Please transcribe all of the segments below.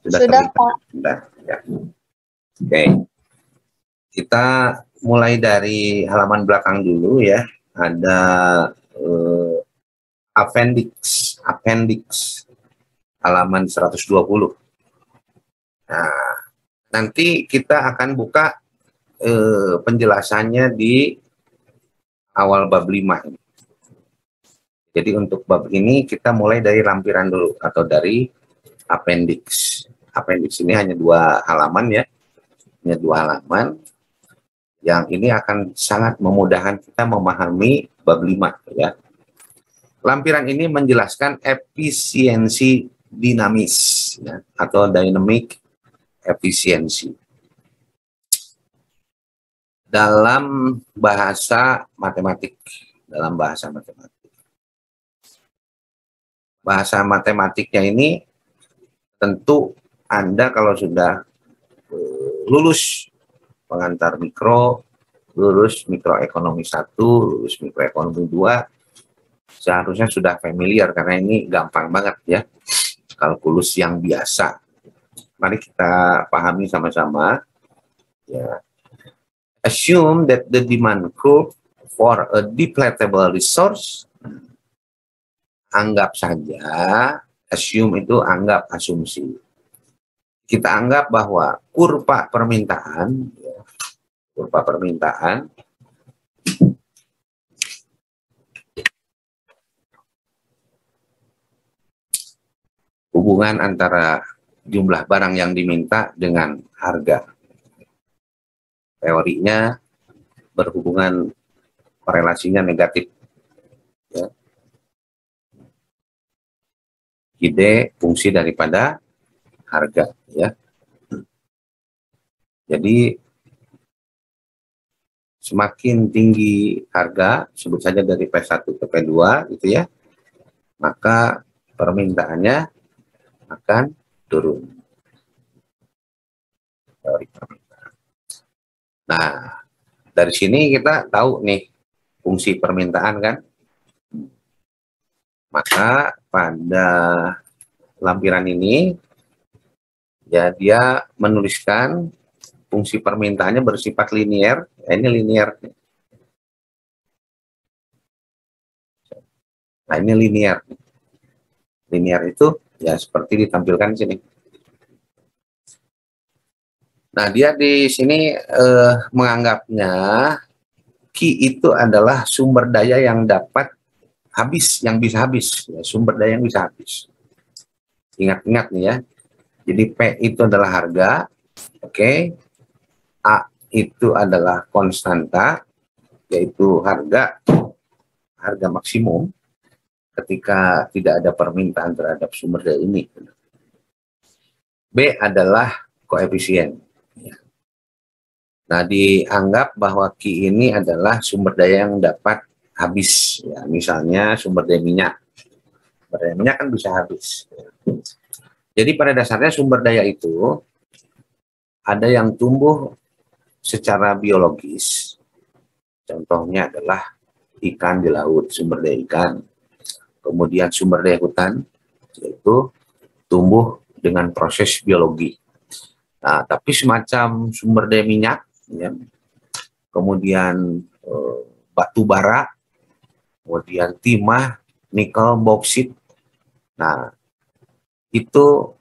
Sudah Sudah, terlihat? Pak. Sudah, ya. Oke. Kita mulai dari halaman belakang dulu ya. Ada appendix halaman 120. Nah, nanti kita akan buka penjelasannya di awal bab 5 ini. Jadi untuk bab ini kita mulai dari lampiran dulu atau dari appendix. Appendix ini hanya 2 halaman ya. Hanya 2 halaman. Yang ini akan sangat memudahkan kita memahami bab 5 ya. Lampiran ini menjelaskan efisiensi dinamis ya, atau dynamic efisiensi. Dalam bahasa matematik, bahasa matematiknya ini tentu Anda kalau sudah lulus pengantar mikro, lulus mikroekonomi 1, lulus mikroekonomi 2, seharusnya sudah familiar karena ini gampang banget ya, kalkulus yang biasa. Mari kita pahami sama-sama ya. Assume that the demand curve for a depletable resource, anggap saja, assume itu anggap, asumsi. Kita anggap bahwa kurva permintaan, ya, hubungan antara jumlah barang yang diminta dengan harga. Teorinya berhubungan, korelasinya negatif. Ya. Ide fungsi daripada harga. Ya. Jadi semakin tinggi harga, sebut saja dari P1 ke P2 gitu ya, maka permintaannya akan turun. Nah, dari sini kita tahu nih fungsi permintaan kan. Maka pada lampiran ini ya dia menuliskan fungsi permintaannya bersifat linier. Ini linier. Nah, ini linier. Linier itu ya seperti ditampilkan di sini. Nah, dia di sini menganggapnya Q itu adalah sumber daya yang dapat habis, yang bisa habis. Ya, sumber daya yang bisa habis. Ingat-ingat nih ya. Jadi P itu adalah harga. Oke. A itu adalah konstanta, yaitu harga maksimum ketika tidak ada permintaan terhadap sumber daya ini. B adalah koefisien. Nah, dianggap bahwa Q ini adalah sumber daya yang dapat habis. Ya, misalnya sumber daya minyak. Sumber daya minyak kan bisa habis. Jadi pada dasarnya sumber daya itu ada yang tumbuh secara biologis. Contohnya adalah ikan di laut, sumber daya ikan. Kemudian sumber daya hutan, yaitu tumbuh dengan proses biologi. Nah, tapi semacam sumber daya minyak, ya, kemudian batu bara, kemudian timah, nikel, bauksit. Nah, itu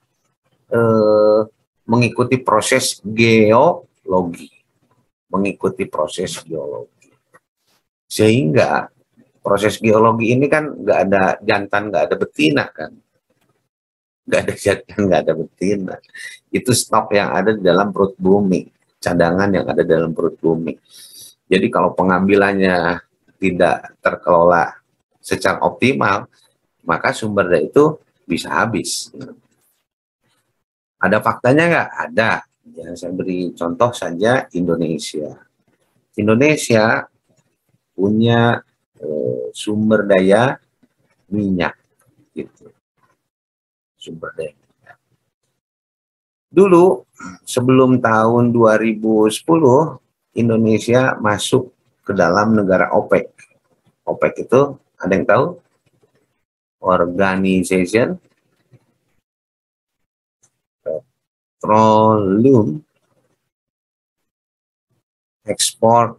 mengikuti proses geologi. Sehingga proses geologi ini kan nggak ada jantan, nggak ada betina kan. Nggak ada jantan, nggak ada betina. Itu stok yang ada di dalam perut bumi. Cadangan yang ada dalam perut bumi. Jadi kalau pengambilannya tidak terkelola secara optimal, maka sumber daya itu bisa habis. Ada faktanya nggak? Ada. Ya, saya beri contoh saja Indonesia. Indonesia punya sumber daya minyak. Gitu. Sumber daya minyak. Dulu, sebelum tahun 2010, Indonesia masuk ke dalam negara OPEC. OPEC itu, ada yang tahu? Organization Petroleum Export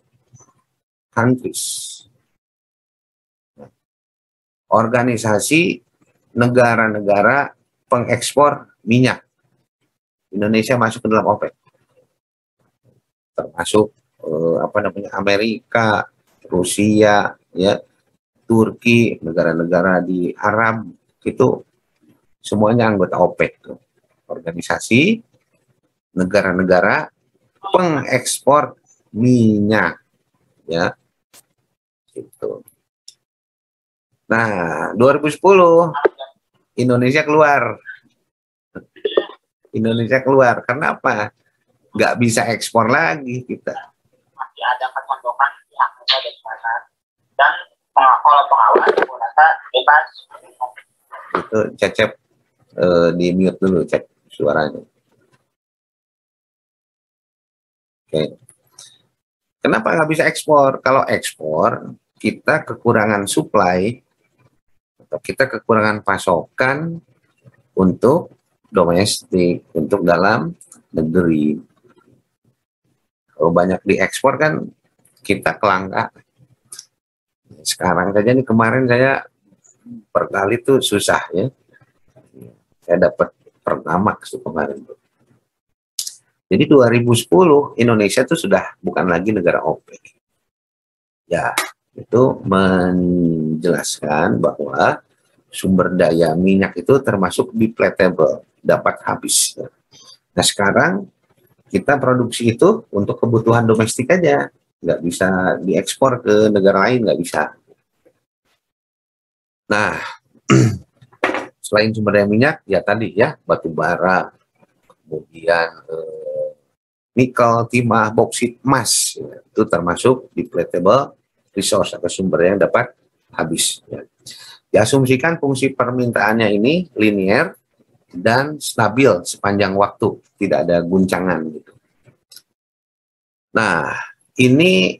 Countries. Organisasi negara-negara pengekspor minyak. Indonesia masuk ke dalam OPEC. Termasuk Amerika, Rusia, ya, Turki, negara-negara di Arab, itu semuanya anggota OPEC. Organisasi negara-negara pengekspor minyak, ya. Gitu. Nah, 2010 Indonesia keluar. Indonesia keluar. Kenapa? Nggak bisa ekspor lagi kita. Masih ada kecontohan pihak dari pasar dan kalau pengawas merasa bebas. Itu Cecep di mute dulu, cek suaranya. Oke. Kenapa nggak bisa ekspor? Kalau ekspor, kita kekurangan supply, atau kita kekurangan pasokan untuk domestik, untuk dalam negeri. Kalau banyak diekspor kan kita kelangkaan. Sekarang saja nih, kemarin saya per kali tuh susah, ya. Saya dapat Pertamax kemarin tuh. Jadi 2010 Indonesia tuh sudah bukan lagi negara OPEC. Ya, itu menjelaskan bahwa sumber daya minyak itu termasuk depletable, dapat habis. Nah, sekarang kita produksi itu untuk kebutuhan domestik aja, nggak bisa diekspor ke negara lain, nggak bisa. Nah, selain sumber daya minyak, ya tadi ya, batu bara, kemudian nikel, timah, boksit, emas, ya, itu termasuk depletable resource atau sumber yang dapat habis. Ya. Diasumsikan fungsi permintaannya ini linear dan stabil sepanjang waktu, tidak ada guncangan gitu. Nah, ini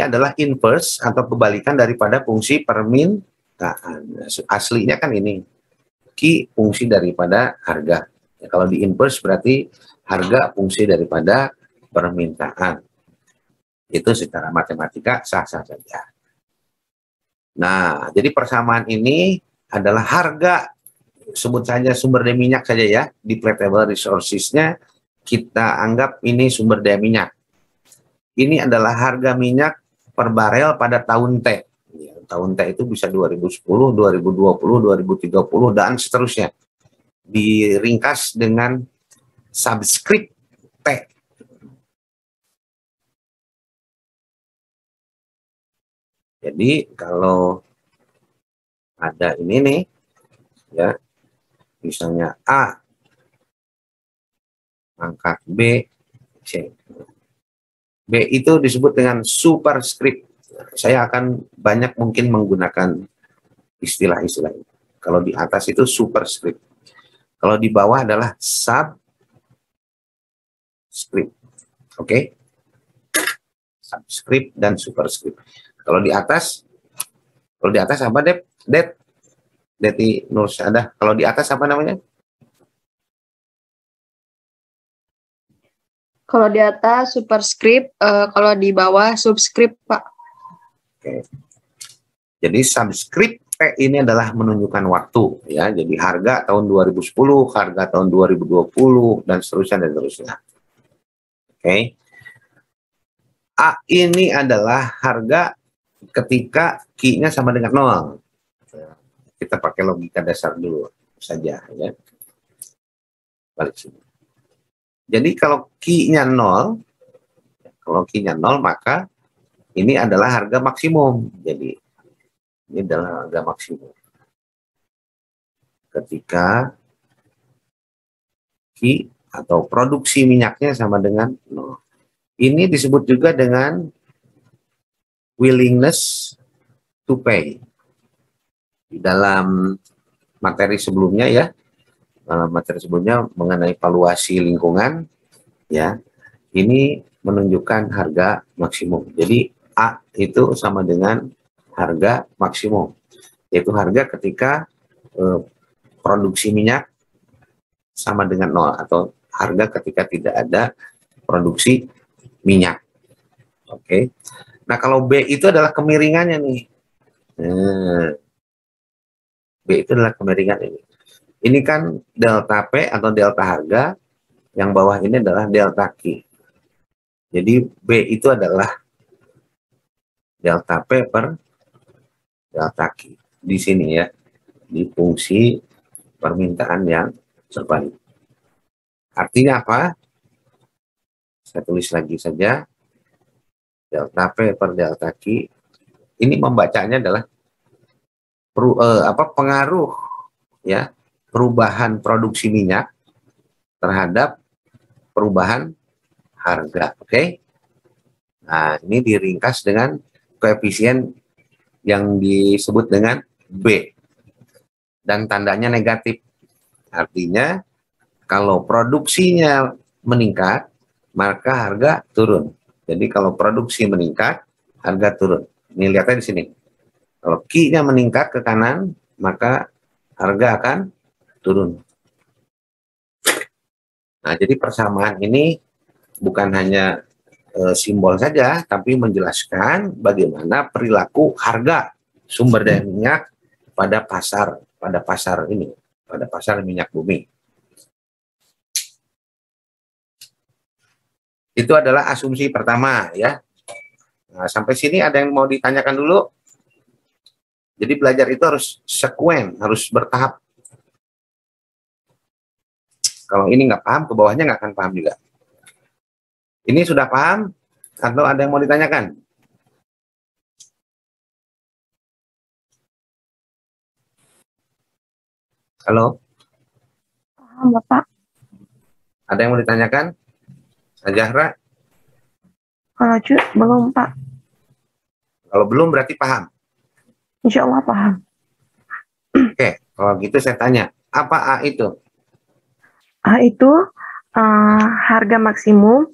adalah inverse atau kebalikan daripada fungsi permintaan. Aslinya kan ini Q fungsi daripada harga. Ya, kalau di inverse berarti harga fungsi daripada permintaan. Itu secara matematika sah-sah saja. Nah, jadi persamaan ini adalah harga, sebut saja sumber daya minyak saja ya, depletable resources-nya kita anggap ini sumber daya minyak. Ini adalah harga minyak per barel pada tahun T. Ya, tahun T itu bisa 2010, 2020, 2030, dan seterusnya. Diringkas dengan subscript T. Jadi kalau ada ini nih, ya, misalnya A pangkat B, C. B itu disebut dengan superscript. Saya akan banyak mungkin menggunakan istilah-istilah ini. Kalau di atas itu superscript. Kalau di bawah adalah subscript. Oke? Subscript dan superscript. Kalau di atas apa, Deti Nursyada? Kalau di atas apa namanya? Kalau di atas superscript, kalau di bawah subscript, Pak. Oke. Jadi subscript T ini adalah menunjukkan waktu, ya. Jadi harga tahun 2010, harga tahun 2020, dan seterusnya dan seterusnya. Oke. A ini adalah harga ketika Q-nya sama dengan 0. Kita pakai logika dasar dulu saja, ya. Balik sini. Jadi kalau Q-nya 0, maka ini adalah harga maksimum. Jadi ini adalah harga maksimum. Ketika Q atau produksi minyaknya sama dengan 0. Ini disebut juga dengan willingness to pay. Di dalam materi sebelumnya, ya, mengenai valuasi lingkungan, ya, ini menunjukkan harga maksimum. Jadi A itu sama dengan harga maksimum, yaitu harga ketika produksi minyak sama dengan 0 atau harga ketika tidak ada produksi minyak. Oke. Nah, kalau B itu adalah kemiringannya nih. Nah, B itu adalah kemiringan ini. Ini kan delta P atau delta harga, yang bawah ini adalah delta Q. Jadi B itu adalah delta P per delta Q. Di sini ya, di fungsi permintaan yang terbalik. Artinya apa? Saya tulis lagi saja. Delta P per delta Q. Ini membacanya adalah pengaruh ya, perubahan produksi minyak terhadap perubahan harga. Oke. Nah, ini diringkas dengan koefisien yang disebut dengan B. Dan tandanya negatif. Artinya kalau produksinya meningkat, maka harga turun. Jadi kalau produksi meningkat, harga turun. Ini lihatnya di sini. Kalau Q-nya meningkat ke kanan, maka harga akan turun. Nah, jadi persamaan ini bukan hanya simbol saja, tapi menjelaskan bagaimana perilaku harga sumber daya minyak pada pasar ini, pada pasar minyak bumi. Itu adalah asumsi pertama ya. Nah, sampai sini ada yang mau ditanyakan dulu? Jadi belajar itu harus sekuen, harus bertahap. Kalau ini nggak paham, ke bawahnya nggak akan paham juga. Ini sudah paham? Atau ada yang mau ditanyakan? Halo? Paham, Bapak. Ada yang mau ditanyakan? Zahra? Kalau belum, Pak. Kalau belum berarti paham. Insya Allah paham. Oke, kalau gitu saya tanya, apa A itu? A itu harga maksimum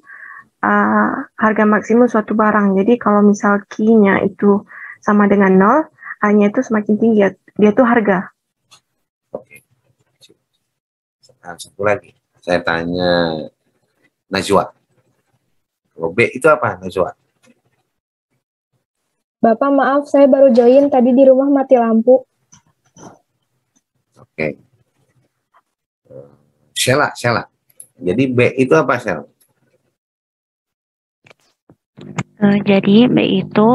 suatu barang. Jadi kalau misal Q-nya itu sama dengan 0, A-nya itu semakin tinggi. Dia itu harga. Oke. Satu lagi. Saya tanya Najwa. Kalau B itu apa, Najwa? Bapak maaf, saya baru join, tadi di rumah mati lampu. Oke. Sheila. Jadi B itu apa, Sheila? Jadi B itu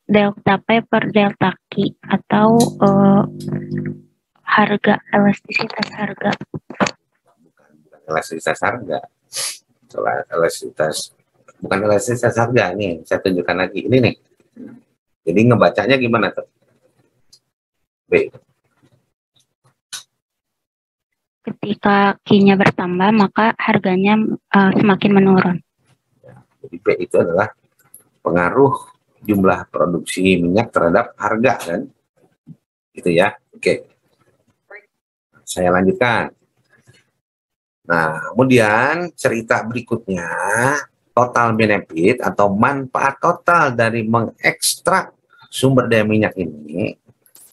delta P per delta Q atau harga, elastisitas harga. Bukan elastisitas harga. Soal elastisitas, bukan elastisitas harga nih. Saya tunjukkan lagi. Ini nih. Jadi ngebacanya gimana tuh? B. Ketika Q-nya bertambah, maka harganya semakin menurun. Jadi B itu adalah pengaruh jumlah produksi minyak terhadap harga kan? Gitu ya. Oke. Saya lanjutkan. Nah, kemudian cerita berikutnya, total benefit atau manfaat total dari mengekstrak sumber daya minyak ini.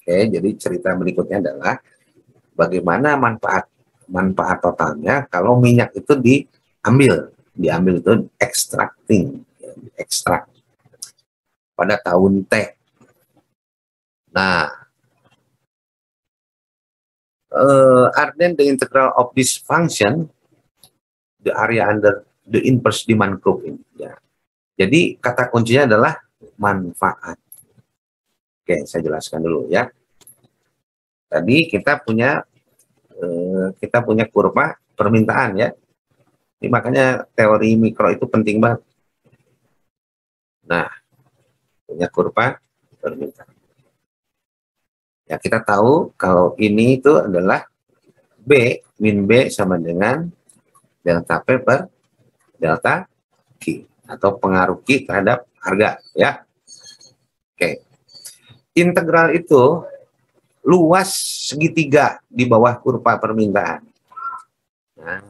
Oke, jadi cerita berikutnya adalah bagaimana manfaat totalnya kalau minyak itu diambil itu extracting, ekstrak pada tahun T. Nah, then the integral of this function, the area under the inverse demand curve ini. Ya. Jadi kata kuncinya adalah manfaat. Oke, saya jelaskan dulu ya. Tadi kita punya kurva permintaan ya. Ini makanya teori mikro itu penting banget. Nah, punya kurva permintaan. Ya, kita tahu kalau ini itu adalah B, min B sama dengan delta P per delta Q atau pengaruh Q terhadap harga ya. Oke. Integral itu luas segitiga di bawah kurva permintaan. Nah,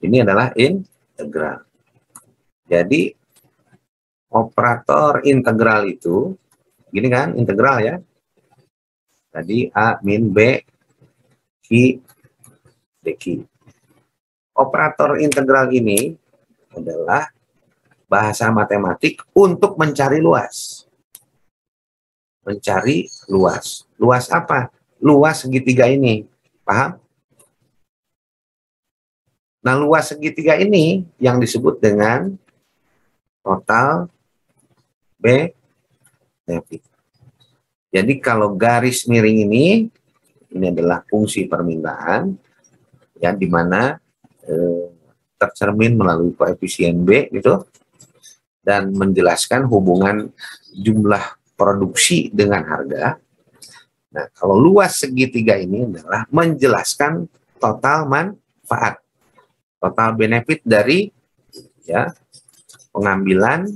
ini adalah integral. Jadi operator integral itu gini kan, integral ya. Tadi A min B Q, DQ. Operator integral ini adalah bahasa matematik untuk mencari luas. Mencari luas. Luas apa? Luas segitiga ini. Paham? Nah, luas segitiga ini yang disebut dengan total benefit. Jadi kalau garis miring ini adalah fungsi permintaan, ya, di mana tercermin melalui koefisien B gitu, dan menjelaskan hubungan jumlah produksi dengan harga. Nah, kalau luas segitiga ini adalah menjelaskan total manfaat, total benefit dari, ya, pengambilan,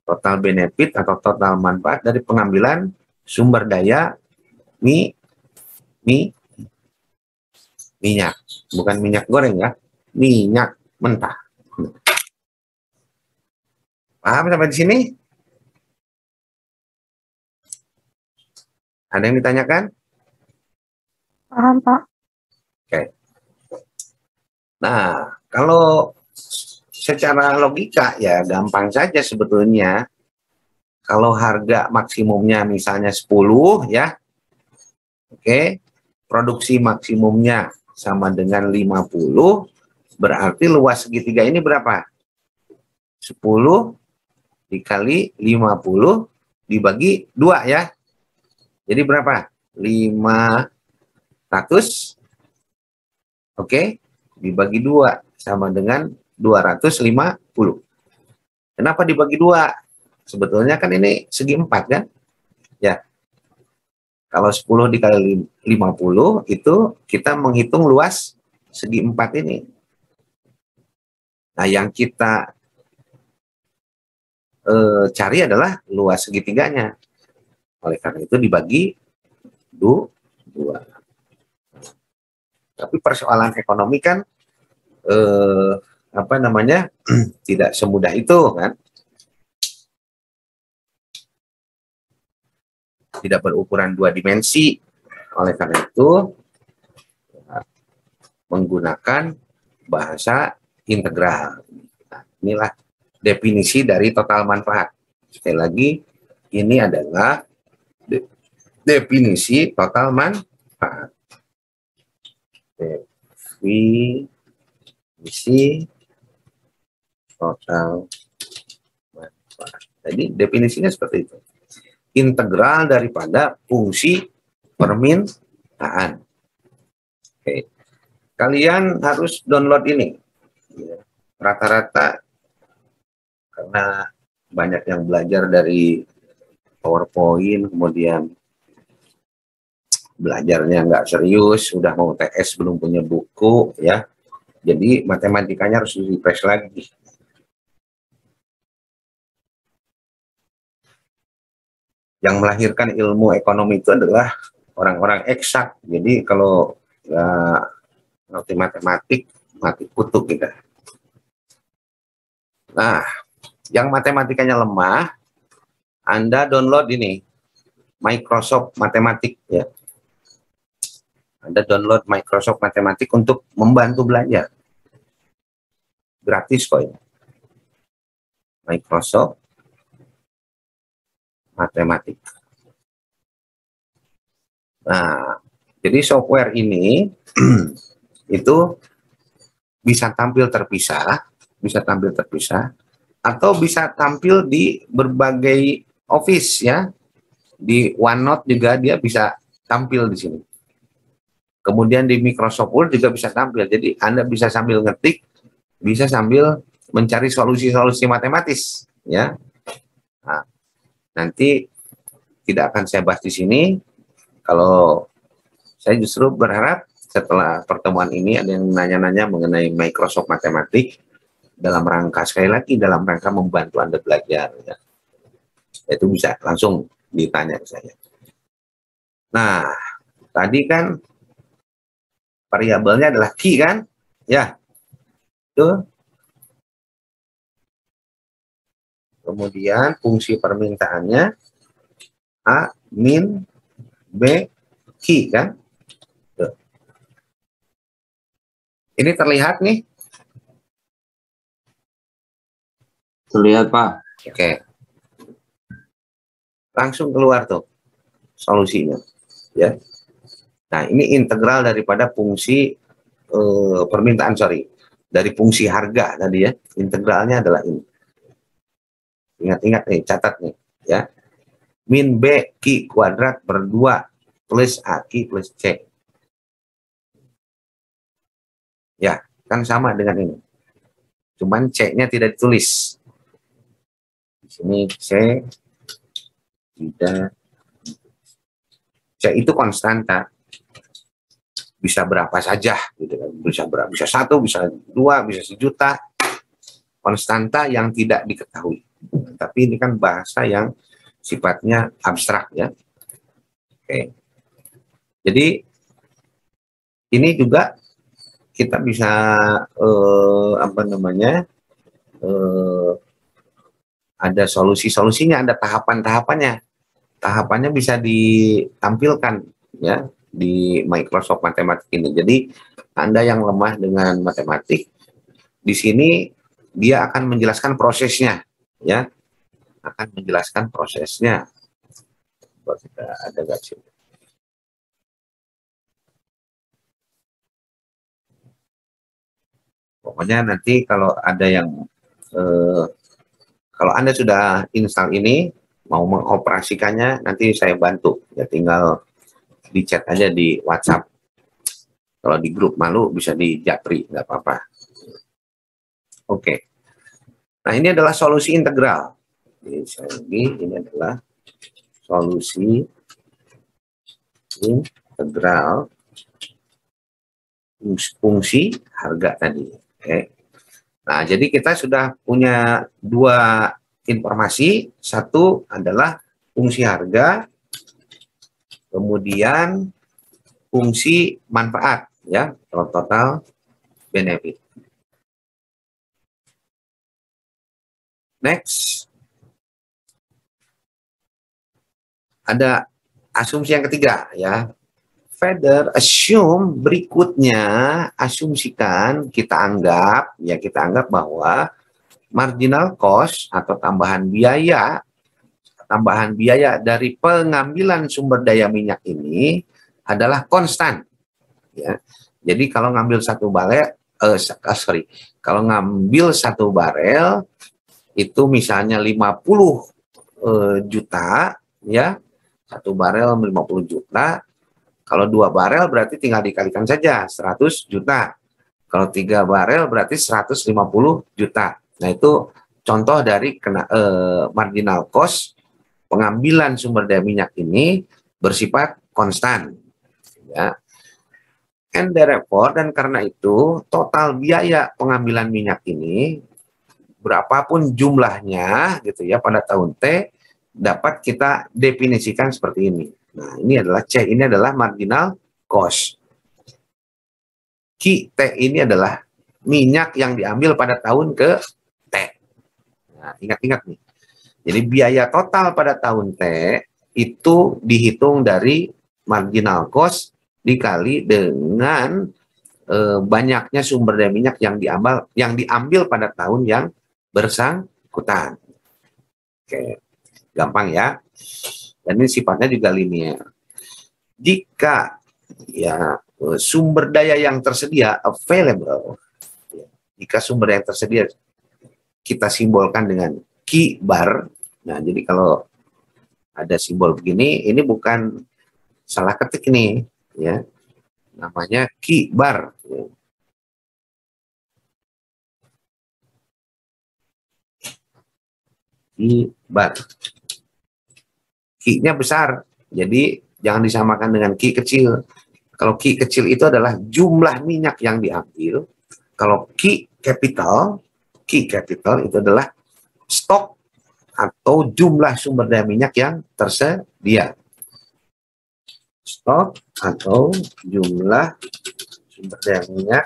total benefit atau total manfaat dari pengambilan sumber daya minyak, bukan minyak goreng ya, minyak mentah. Paham sampai di sini? Ada yang ditanyakan? Paham, Pak. Oke. Nah, kalau secara logika ya gampang saja sebetulnya. Kalau harga maksimumnya misalnya 10 ya. Oke. Produksi maksimumnya sama dengan 50, berarti luas segitiga ini berapa? 10 dikali 50 dibagi 2 ya. Jadi berapa? 500. Oke, dibagi 2 sama dengan 250. Kenapa dibagi 2? Sebetulnya kan ini segi 4 kan? Ya. Kalau 10 dikali 50 itu kita menghitung luas segi 4 ini. Nah, yang kita cari adalah luas segitiganya. Oleh karena itu dibagi 2. Tapi persoalan ekonomi kan tidak semudah itu kan. Tidak berukuran 2 dimensi. Oleh karena itu menggunakan bahasa integral. Nah, inilah definisi dari total manfaat. Sekali lagi, ini adalah definisi total manfaat. Definisi total manfaat. Jadi definisinya seperti itu. Integral daripada fungsi permintaan. Oke. Kalian harus download ini. Rata-rata karena banyak yang belajar dari PowerPoint, kemudian belajarnya nggak serius, sudah mau TS belum punya buku, ya. Jadi matematikanya harus di-refresh lagi. Yang melahirkan ilmu ekonomi itu adalah orang-orang eksak. Jadi kalau nggak ngerti matematik, mati kutu kita. Nah, yang matematikanya lemah, Anda download ini, Microsoft Matematik ya. Anda download Microsoft Matematik untuk membantu belajar. Gratis kok ya. Microsoft Matematik. Nah, jadi software ini itu bisa tampil terpisah, atau bisa tampil di berbagai office ya. Di OneNote juga dia bisa tampil di sini. Kemudian di Microsoft Word juga bisa tampil. Jadi Anda bisa sambil ngetik, bisa sambil mencari solusi-solusi matematis ya. Nah, nanti tidak akan saya bahas di sini. Kalau saya justru berharap setelah pertemuan ini ada yang nanya-nanya mengenai Microsoft Matematik dalam rangka, sekali lagi, dalam rangka membantu Anda belajar. Ya. Itu bisa langsung ditanya ke saya. Nah, tadi kan variabelnya adalah Q kan? Ya. Itu. Kemudian fungsi permintaannya A min B Q kan? Tuh. Ini terlihat nih? Terlihat, Pak. Oke. Langsung keluar tuh solusinya. Ya. Nah, ini integral daripada fungsi permintaan, dari fungsi harga tadi ya. Integralnya adalah ini. Ingat-ingat nih, catat nih. Ya. Min B Q kuadrat per 2 plus AQ plus C. Ya, kan sama dengan ini. Cuman C-nya tidak ditulis. Di sini C tidak. C itu konstanta. Bisa berapa saja gitu kan. Bisa berapa? Bisa 1, bisa 2, bisa 1.000.000. Konstanta yang tidak diketahui. Tapi ini kan bahasa yang sifatnya abstrak ya. Oke. Jadi ini juga kita bisa ada solusi-solusinya, ada tahapan-tahapannya. Tahapannya bisa ditampilkan ya di Microsoft Matematik ini. Jadi Anda yang lemah dengan matematik, di sini dia akan menjelaskan prosesnya ya. Akan menjelaskan prosesnya. Kita ada nggak sih? Pokoknya nanti kalau ada yang kalau Anda sudah install ini, mau mengoperasikannya, nanti saya bantu. Ya tinggal di chat aja di WhatsApp. Kalau di grup malu bisa di japri, nggak apa-apa. Oke. Nah ini adalah solusi integral. Ini adalah solusi integral fungsi harga tadi. Oke. Nah, jadi kita sudah punya 2 informasi. Satu adalah fungsi harga, kemudian fungsi manfaat, ya, total benefit. Next, ada asumsi yang ketiga, ya. Further assume, berikutnya asumsikan, kita anggap bahwa marginal cost atau tambahan biaya dari pengambilan sumber daya minyak ini adalah konstan ya. Jadi kalau ngambil kalau ngambil 1 barel itu misalnya 50 juta ya, 1 barel 50 juta. Kalau 2 barel berarti tinggal dikalikan saja 100 juta. Kalau 3 barel berarti 150 juta. Nah itu contoh dari marginal cost pengambilan sumber daya minyak ini bersifat konstan. Ya. And therefore, dan karena itu total biaya pengambilan minyak ini berapapun jumlahnya gitu ya pada tahun T dapat kita definisikan seperti ini. Nah, ini adalah C, ini adalah marginal cost. Q T ini adalah minyak yang diambil pada tahun ke T. Nah, ingat-ingat nih. Jadi biaya total pada tahun T itu dihitung dari marginal cost dikali dengan banyaknya sumber daya minyak yang diambil pada tahun yang bersangkutan. Oke, gampang ya. Dan ini sifatnya juga linear. Jika ya sumber daya yang tersedia available, jika sumber daya yang tersedia kita simbolkan dengan Q bar. Nah, jadi kalau ada simbol begini, ini bukan salah ketik nih, ya. Namanya Q bar. Q bar. Q-nya besar, jadi jangan disamakan dengan Q kecil. Kalau Q kecil itu adalah jumlah minyak yang diambil. Kalau Q capital itu adalah stok atau jumlah sumber daya minyak yang tersedia. Stok atau jumlah sumber daya minyak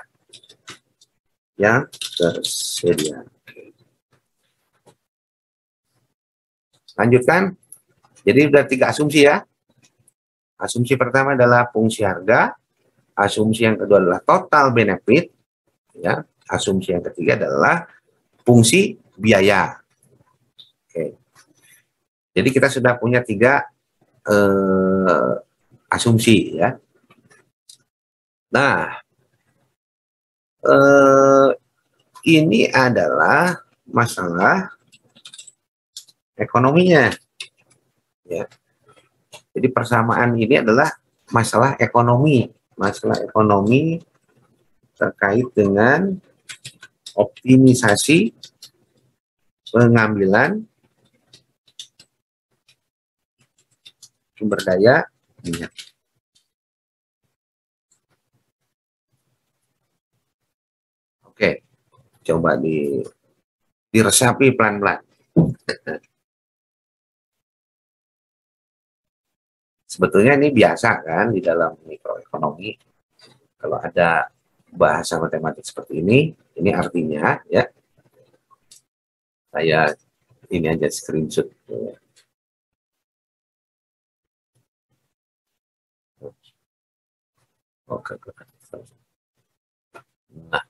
yang tersedia. Lanjutkan. Jadi sudah 3 asumsi ya. Asumsi pertama adalah fungsi harga. Asumsi yang kedua adalah total benefit. Ya, asumsi yang ketiga adalah fungsi biaya. Oke. Jadi kita sudah punya 3 asumsi ya. Nah, ini adalah masalah ekonominya. Ya. Jadi persamaan ini adalah masalah ekonomi terkait dengan optimisasi pengambilan sumber daya minyak. Oke, coba diresapi pelan-pelan. Sebetulnya ini biasa kan di dalam mikroekonomi. Kalau ada bahasa matematik seperti ini artinya ya. Saya ini aja screenshot. Oke. Nah,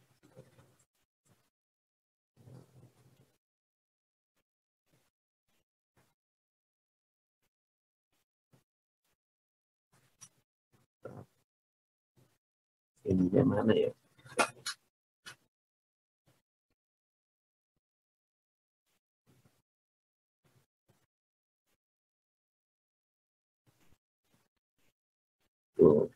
ininya mana ya? Tuh.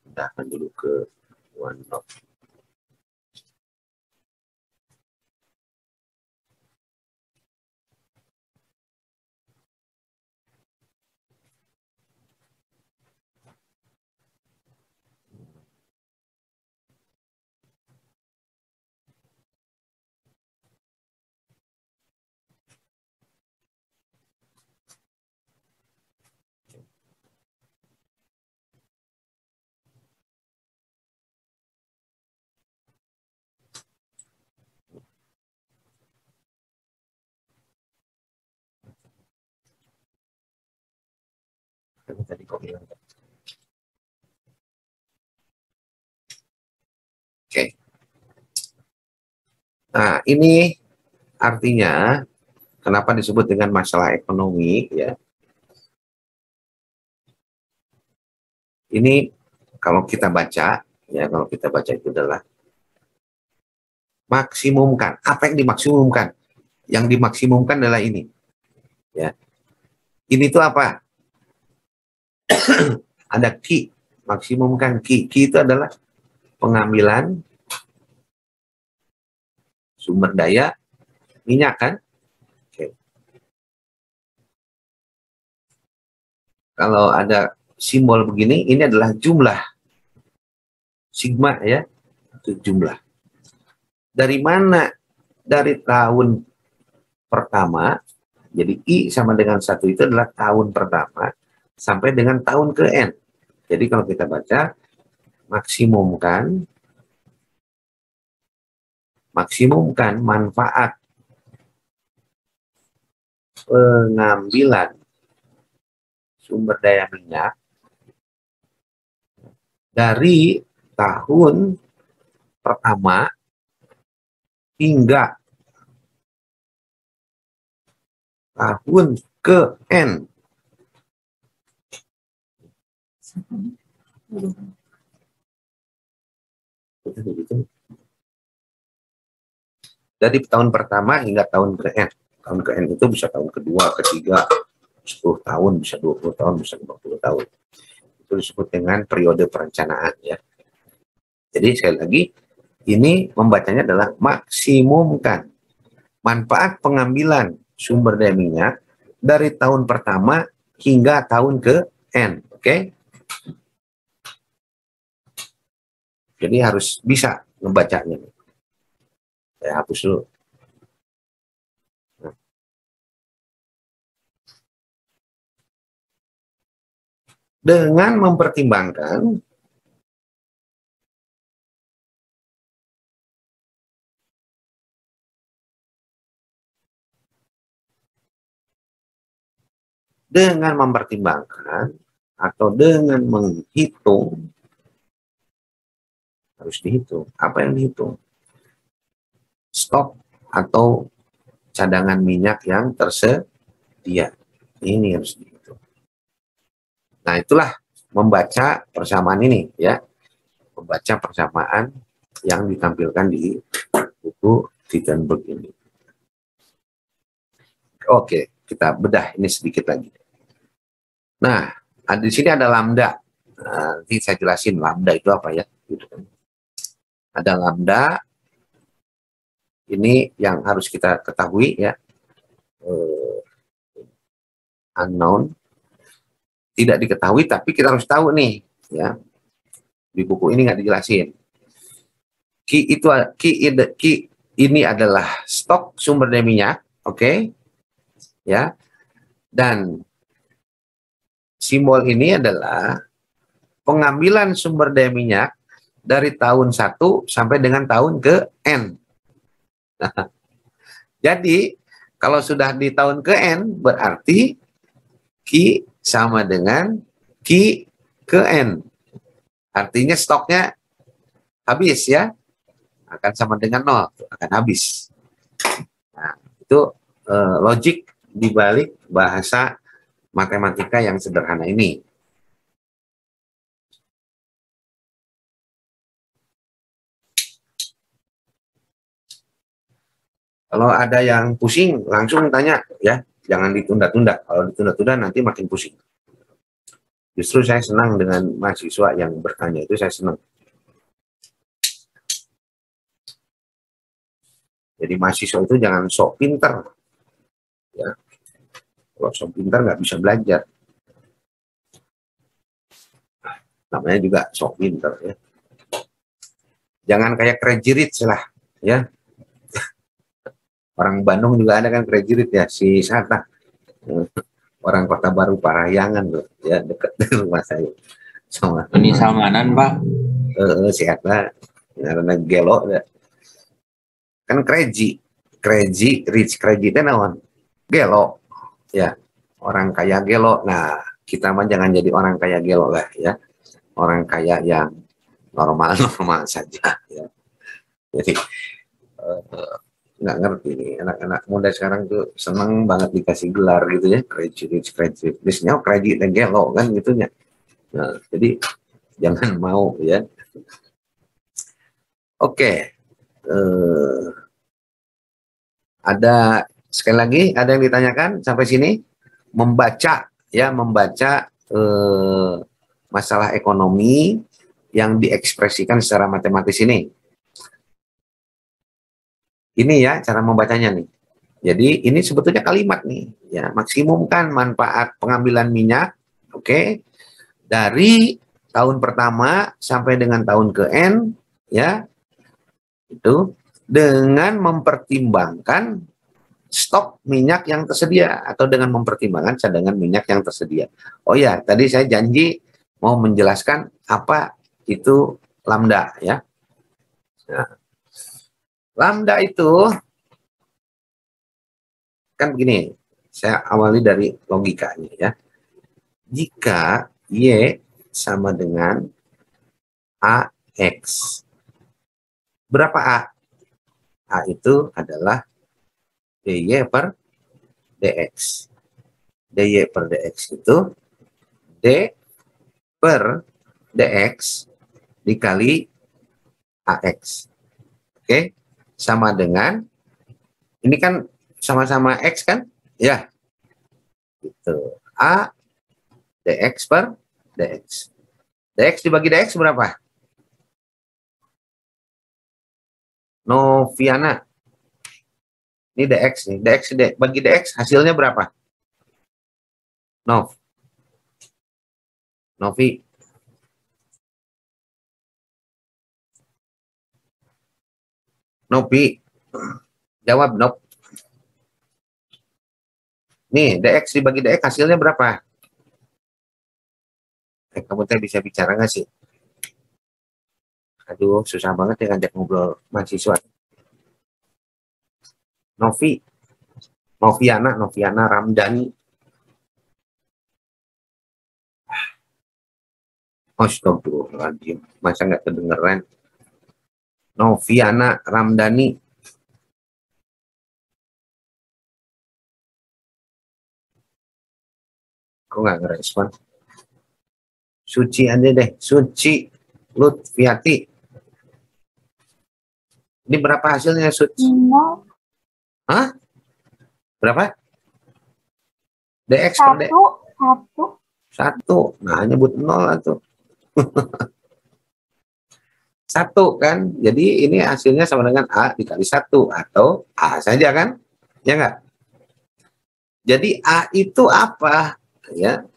Pindahkan dulu ke OneNote. Tadi kok bilang. Oke. Nah, ini artinya kenapa disebut dengan masalah ekonomi ya. Ini kalau kita baca itu adalah maksimumkan. Apa yang dimaksimumkan? Yang dimaksimumkan adalah ini. Ya. Ini tuh apa? Ada key, maksimumkan key. Key itu adalah pengambilan sumber daya minyak kan? Oke. Kalau ada simbol begini, ini adalah jumlah. Sigma ya, itu jumlah. Dari mana? Dari tahun pertama, jadi I sama dengan 1 itu adalah tahun pertama, sampai dengan tahun ke N. Jadi kalau kita baca, maksimumkan manfaat pengambilan sumber daya minyak dari tahun pertama hingga tahun ke N. Dari tahun pertama hingga tahun ke N. Tahun ke N itu bisa tahun kedua, ketiga, 10 tahun, bisa 20 tahun, bisa 50 tahun. Itu disebut dengan periode perencanaan ya. Jadi sekali lagi, ini membacanya adalah maksimumkan manfaat pengambilan sumber daya minyak dari tahun pertama hingga tahun ke N. Oke? Jadi harus bisa membacanya. Saya hapus dulu. Dengan mempertimbangkan dengan mempertimbangkan atau dengan menghitung, harus dihitung. Apa yang dihitung? Stok atau cadangan minyak yang tersedia. Ini harus dihitung. Nah, itulah membaca persamaan ini, ya. Membaca persamaan yang ditampilkan di buku Tittenberg ini. Oke, kita bedah ini sedikit lagi. Nah, di sini ada lambda. Nah, nanti saya jelasin lambda itu apa ya. Ada lambda. Ini yang harus kita ketahui ya. Unknown. Tidak diketahui, tapi kita harus tahu nih. Ya. Di buku ini nggak dijelasin. Ki ini adalah stok sumber daya minyak, oke? Ya. Dan simbol ini adalah pengambilan sumber daya minyak dari tahun 1 sampai dengan tahun ke N. Nah, jadi kalau sudah di tahun ke N berarti Q sama dengan Q ke N. Artinya stoknya habis ya. Akan sama dengan 0, akan habis. Nah, itu logik dibalik bahasa matematika yang sederhana ini. Kalau ada yang pusing, langsung tanya ya, jangan ditunda-tunda. Kalau ditunda-tunda nanti makin pusing. Justru saya senang dengan mahasiswa yang bertanya itu, saya senang. Jadi mahasiswa itu jangan sok pinter. Ya. Kalau sok pinter nggak bisa belajar. Namanya juga sok pinter ya. Jangan kayak Crazy Rich lah ya. Orang Bandung juga ada kan Crazy Rich ya, si Sata. Orang Kota Baru Parahyangan loh, ya dekat rumah saya. Sama Ini Salmanan, Pak. Si Sata, karena gelo ya. Kan Crazy Rich, Crazy itu naon? Gelo, ya orang kaya gelo. Nah kita mah jangan jadi orang kaya gelo lah ya, orang kaya yang normal saja ya. Jadi nggak ngerti nih anak-anak muda sekarang tuh seneng banget dikasih gelar gitu ya, Crazy Rich. Biasanya Crazy dan gelo kan gitunya. Nah, jadi jangan mau ya. Oke. Ada sekali lagi ada yang ditanyakan sampai sini? Membaca ya, membaca masalah ekonomi yang diekspresikan secara matematis ini. Ini ya cara membacanya nih. Jadi ini sebetulnya kalimat nih ya, maksimumkan manfaat pengambilan minyak, oke, dari tahun pertama sampai dengan tahun ke N ya. Itu dengan mempertimbangkan stok minyak yang tersedia atau dengan mempertimbangkan cadangan minyak yang tersedia. Oh ya, tadi saya janji mau menjelaskan apa itu lambda ya. Nah, lambda itu kan begini, saya awali dari logikanya ya. Jika Y sama dengan AX, berapa A? A itu adalah dy per dx. dy per dx itu d per dx dikali ax. Oke, sama dengan, ini kan sama-sama x kan? Ya. Itu a dx per dx. Dx dibagi dx berapa? Noviana. Ini dx nih, dx bagi dx hasilnya berapa? Novi. Novi. Jawab, Nov. Nih, dx dibagi dx hasilnya berapa? Kamu teh bisa bicara nggak sih? Aduh, susah banget ya ngajak ngobrol mahasiswa. Noviana Ramdhani. Astagfirullahaladzim, masa nggak kedengeran? Noviana Ramdhani. Kok nggak ngerespon? Suci aja deh, Suci Lutfiati. Ini berapa hasilnya, Suci? Hah? Berapa? DX per D? Satu. Nah, nyebut 0 atau 1 kan? Jadi ini hasilnya sama dengan A dikali 1 atau A saja kan? Ya enggak? Jadi A itu apa? Ya.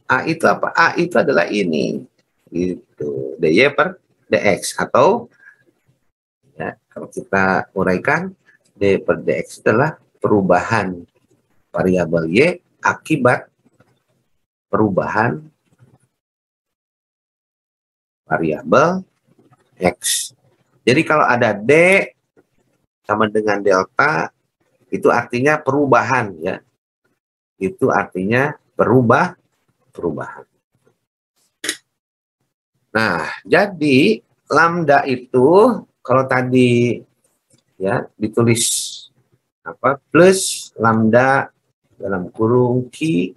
A itu apa? A itu adalah ini. Gitu. DY per DX atau ya, kalau kita uraikan D per DX adalah perubahan variabel Y akibat perubahan variabel X. Jadi kalau ada D sama dengan delta, itu artinya perubahan ya. Itu artinya perubahan. Nah, jadi lambda itu kalau tadi ya ditulis apa? Plus lambda dalam kurung Q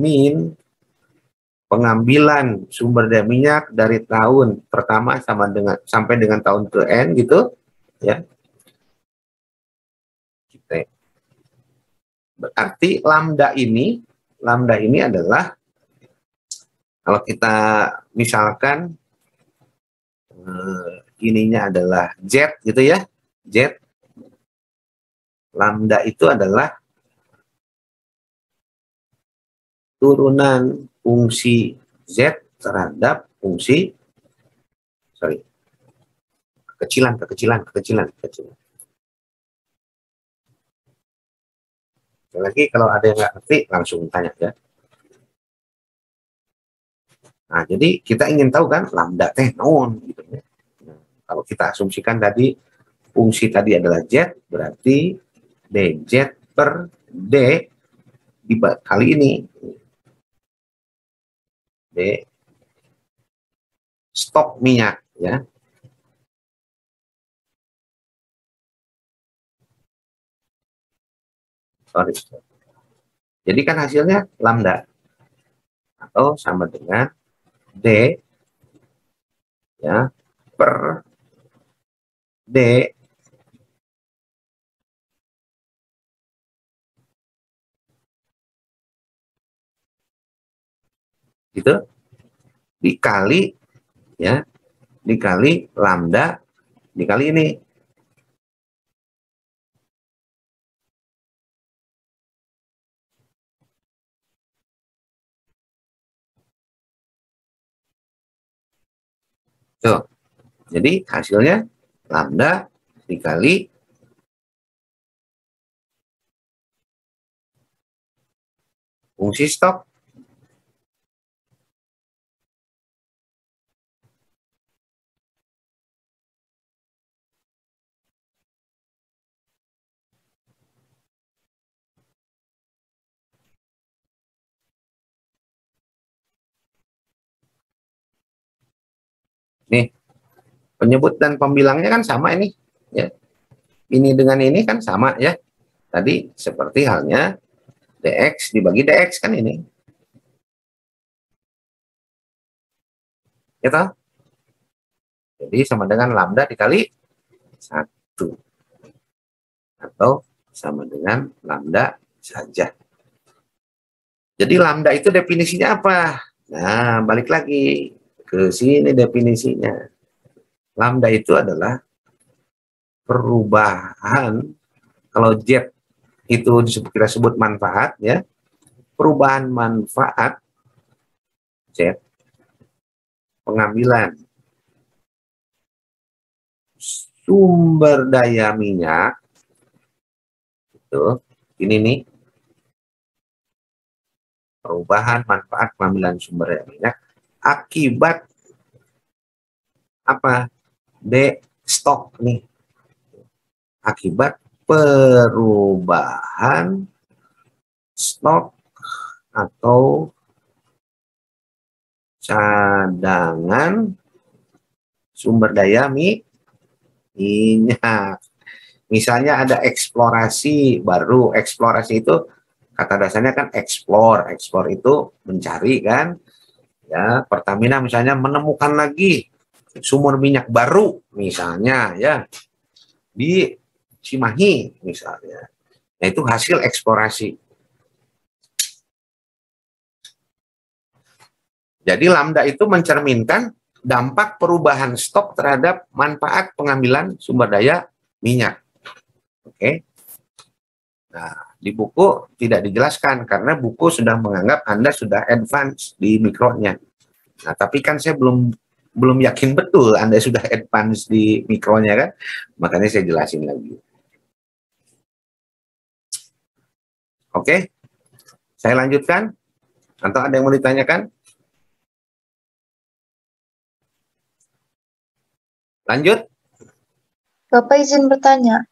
min pengambilan sumber daya minyak dari tahun pertama sampai dengan tahun ke N gitu ya. Berarti lambda ini adalah kalau kita misalkan ininya adalah Z gitu ya. Z lambda itu adalah turunan fungsi Z terhadap fungsi kekecilan. Lagi kalau ada yang nggak ngerti langsung tanya ya. Nah, jadi kita ingin tahu kan lambda teh naon gitu ya. Nah, kalau kita asumsikan tadi fungsi tadi adalah Z, berarti dz per D kali ini D stok minyak ya. Jadi kan hasilnya lambda atau sama dengan D ya per D gitu dikali ya dikali lambda dikali ini. Tuh. Jadi hasilnya lambda dikali fungsi stok. Nih, penyebut dan pembilangnya kan sama ini ya. Ini dengan ini kan sama ya. Tadi seperti halnya dx dibagi dx kan ini. Ya toh? Jadi sama dengan lambda dikali 1. Atau sama dengan lambda saja. Jadi lambda itu definisinya apa? Nah, balik lagi ke sini definisinya. Lambda itu adalah perubahan, kalau Z itu kita sebut manfaat ya, perubahan manfaat Z pengambilan sumber daya minyak itu ini nih, perubahan manfaat pengambilan sumber daya minyak akibat apa? D stok nih, akibat perubahan stok atau cadangan sumber daya minyak. Misalnya ada eksplorasi baru. Eksplorasi itu kata dasarnya kan explore. Explore itu mencari kan. Ya, Pertamina misalnya menemukan lagi sumber minyak baru misalnya ya di Cimahi misalnya. Nah, itu hasil eksplorasi. Jadi lambda itu mencerminkan dampak perubahan stok terhadap manfaat pengambilan sumber daya minyak. Oke. Nah, di buku tidak dijelaskan karena buku sudah menganggap Anda sudah advance di mikronya. Nah, tapi kan saya belum yakin betul Anda sudah advance di mikronya kan. Makanya saya jelasin lagi. Oke. Saya lanjutkan atau ada yang mau ditanyakan? Lanjut? Bapak izin bertanya.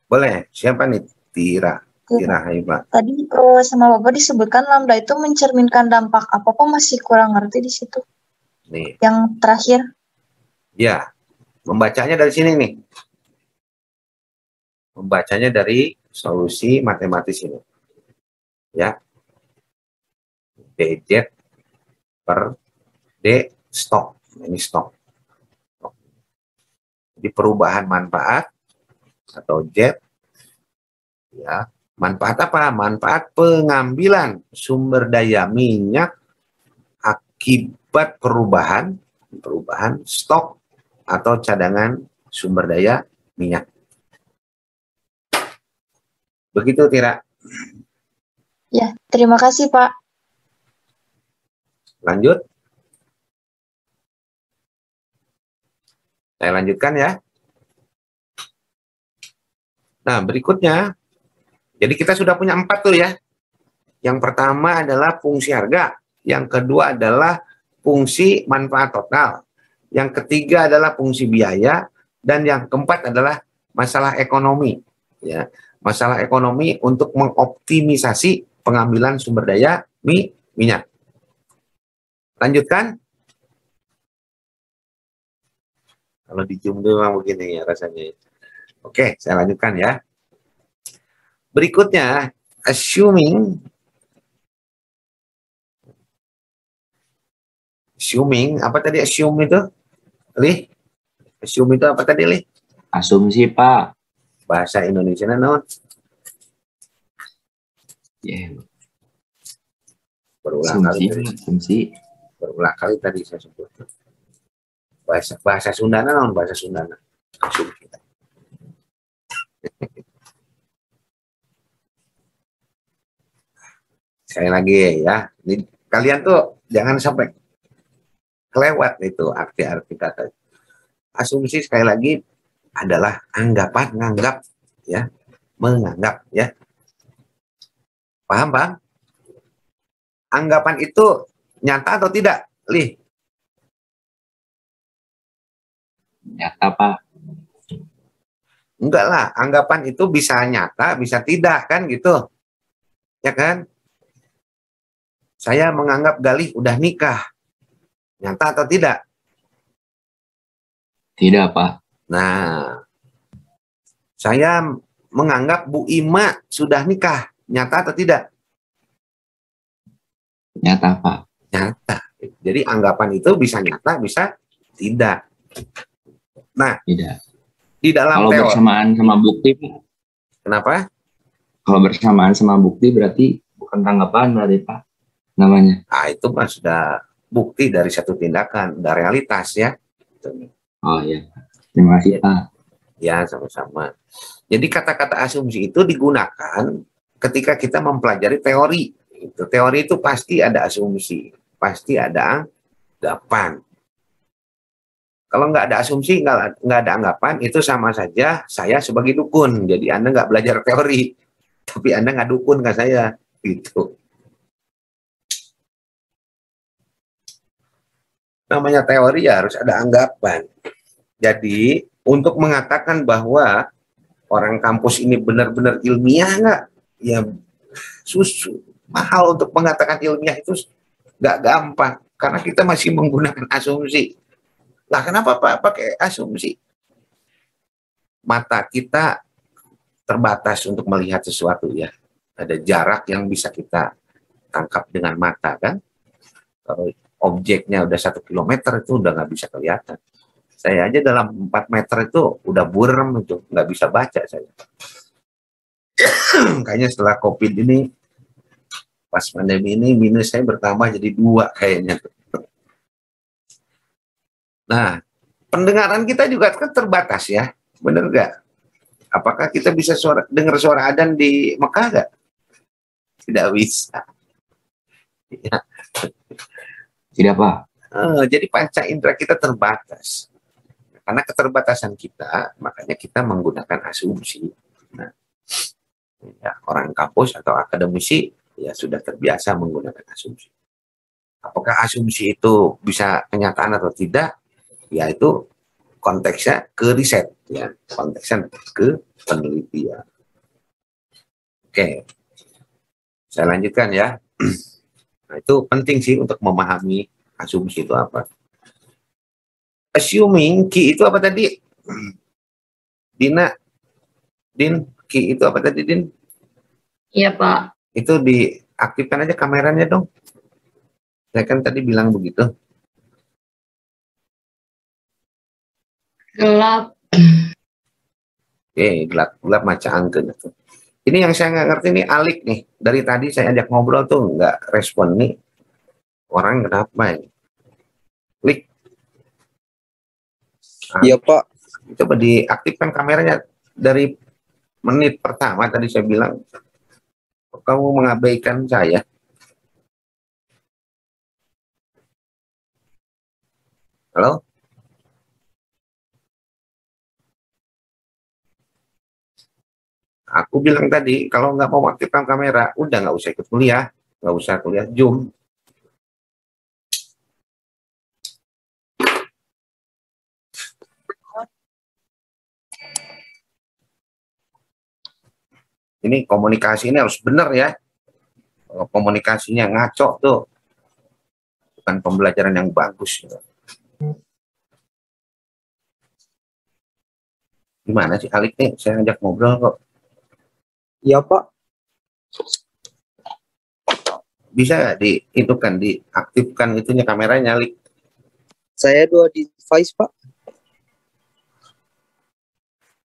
Boleh. Siapa nih? Tira Haiba. Tadi sama Bapak disebutkan lambda itu mencerminkan dampak apa? Kok masih kurang ngerti di situ? Nih. Yang terakhir. Ya. Membacanya dari sini nih. Membacanya dari solusi matematis ini. Ya. dz per d stok. Ini stok. Di perubahan manfaat atau Z, ya, manfaat apa? Manfaat pengambilan sumber daya minyak akibat perubahan stok atau cadangan sumber daya minyak. Begitu, Tira. Ya, terima kasih, Pak. Lanjut. Saya lanjutkan ya. Nah, berikutnya. Jadi kita sudah punya 4 tuh ya. Yang pertama adalah fungsi harga. Yang kedua adalah fungsi manfaat total. Yang ketiga adalah fungsi biaya. Dan yang keempat adalah masalah ekonomi. Ya, masalah ekonomi untuk mengoptimisasi pengambilan sumber daya minyak. Lanjutkan. Kalau di Zoom memang begini ya rasanya. Oke, saya lanjutkan ya. Berikutnya, assuming apa tadi assume itu? Lih? Assume itu apa tadi, Lih? Asumsi, Pak. Bahasa Indonesia non. Yeah. Berulang Asumsi. Berulang kali tadi saya sebut. Bahasa Sundana non, bahasa Sundana. Asumsi. Sekali lagi ya, ini kalian tuh jangan sampai kelewat itu arti-arti kata. Asumsi sekali lagi adalah anggapan, menganggap ya. Paham, Bang? Anggapan itu nyata atau tidak, Lih? Nyata, Pak. Enggak lah, anggapan itu bisa nyata, bisa tidak, kan gitu. Ya kan? Saya menganggap Galih udah nikah. Nyata atau tidak? Tidak, Pak. Nah, saya menganggap Bu Ima sudah nikah. Nyata atau tidak? Nyata, Pak. Nyata. Jadi anggapan itu bisa nyata, bisa tidak. Nah, tidak. Di dalam kalau teori. Bersamaan sama bukti, Pak. Kenapa? Kalau bersamaan sama bukti berarti bukan tanggapan dari Pak namanya. Nah, itu mah sudah bukti dari satu tindakan, udah realitas ya. Oh iya. Terima kasih, Pak. Ya, sama-sama. Jadi kata-kata asumsi itu digunakan ketika kita mempelajari teori. Teori itu pasti ada asumsi, pasti ada anggapan. Kalau nggak ada asumsi, nggak ada anggapan, itu sama saja saya sebagai dukun. Jadi Anda nggak belajar teori, tapi Anda nggak dukun ke saya. Gitu. Namanya teori ya harus ada anggapan. Jadi untuk mengatakan bahwa orang kampus ini benar-benar ilmiah nggak, ya mahal untuk mengatakan ilmiah itu nggak gampang. Karena kita masih menggunakan asumsi. Lah kenapa Pak pakai asumsi? Mata kita terbatas untuk melihat sesuatu ya. Ada jarak yang bisa kita tangkap dengan mata kan. Kalau objeknya udah 1 kilometer itu udah nggak bisa kelihatan. Saya aja dalam 4 meter itu udah burem itu, nggak bisa baca saya. Kayaknya setelah COVID ini, pas pandemi ini minus saya bertambah jadi 2 kayaknya. Nah, pendengaran kita juga kan terbatas ya, bener nggak? Apakah kita bisa dengar suara adzan di Mekah nggak? Tidak bisa. Ya. Tidak, Pak. Jadi panca indera kita terbatas. Karena keterbatasan kita, makanya kita menggunakan asumsi. Nah, ya, orang kampus atau akademisi ya sudah terbiasa menggunakan asumsi. Apakah asumsi itu bisa kenyataan atau tidak? Ya itu konteksnya ke riset, ya konteksnya ke penelitian. Oke, saya lanjutkan ya. Nah, itu penting sih untuk memahami asumsi itu apa. Assuming key itu apa tadi? Din, key itu apa tadi, Din? Iya, Pak. Itu diaktifkan aja kameranya dong. Saya kan tadi bilang begitu. Gelap. Oke, gelap maca angke. Ini yang saya nggak ngerti nih, Alik nih. Dari tadi saya ajak ngobrol tuh nggak respon nih. Orang kenapa ini? Klik. Iya, Pak. Coba diaktifkan kameranya dari menit pertama tadi saya bilang. Kamu mengabaikan saya. Halo? Aku bilang tadi, kalau nggak mau aktifkan kamera, udah nggak usah ikut kuliah. Nggak usah kuliah Zoom. Ini komunikasi ini harus benar ya. Kalau komunikasinya ngaco tuh, bukan pembelajaran yang bagus. Gimana sih Alik nih? Saya ngajak ngobrol kok. Iya, Pak. Bisa nggak diaktifkan itunya kameranya, Alik? Saya 2 device, Pak.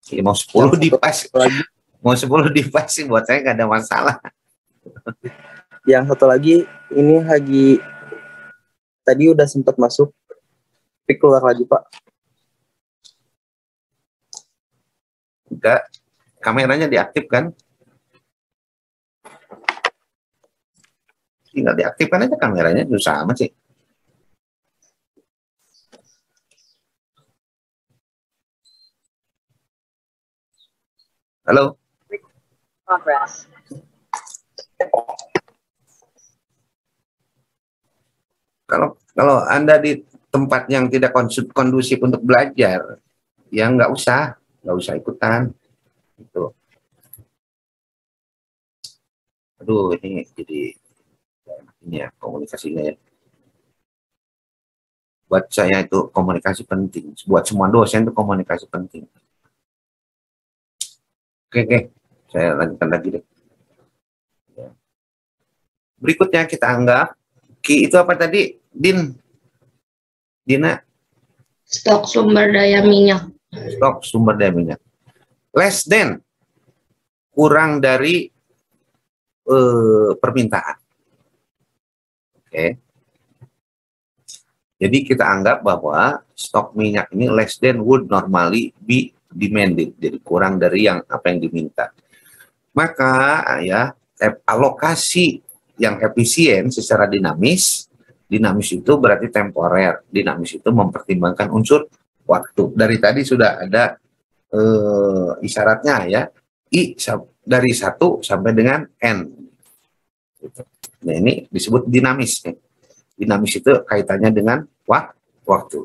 Ya, mau 10 device lagi. Mau 10 device sih buat saya nggak ada masalah. Yang satu lagi ini lagi tadi udah sempat masuk, tapi keluar lagi, Pak. Enggak, kameranya diaktifkan. Tinggal diaktifkan aja kameranya, susah amat sih. Halo? Progress. Kalau Anda di tempat yang tidak kondusif untuk belajar, ya nggak usah ikutan. Gitu. Aduh, ini jadi ini ya komunikasinya ya. Buat saya itu komunikasi penting. Buat semua dosen itu komunikasi penting. Oke. Saya lanjutkan lagi deh. Berikutnya kita anggap Ki itu apa tadi? Dina? Stok sumber daya minyak. Stok sumber daya minyak. Less than. Kurang dari permintaan. Oke. Jadi kita anggap bahwa stok minyak ini less than would normally be demanded. Jadi kurang dari apa yang diminta. Maka ya alokasi yang efisien secara dinamis itu berarti temporer. Dinamis itu mempertimbangkan unsur waktu. Dari tadi sudah ada isyaratnya ya. I dari 1 sampai dengan N. Nah ini disebut dinamis. Dinamis itu kaitannya dengan waktu.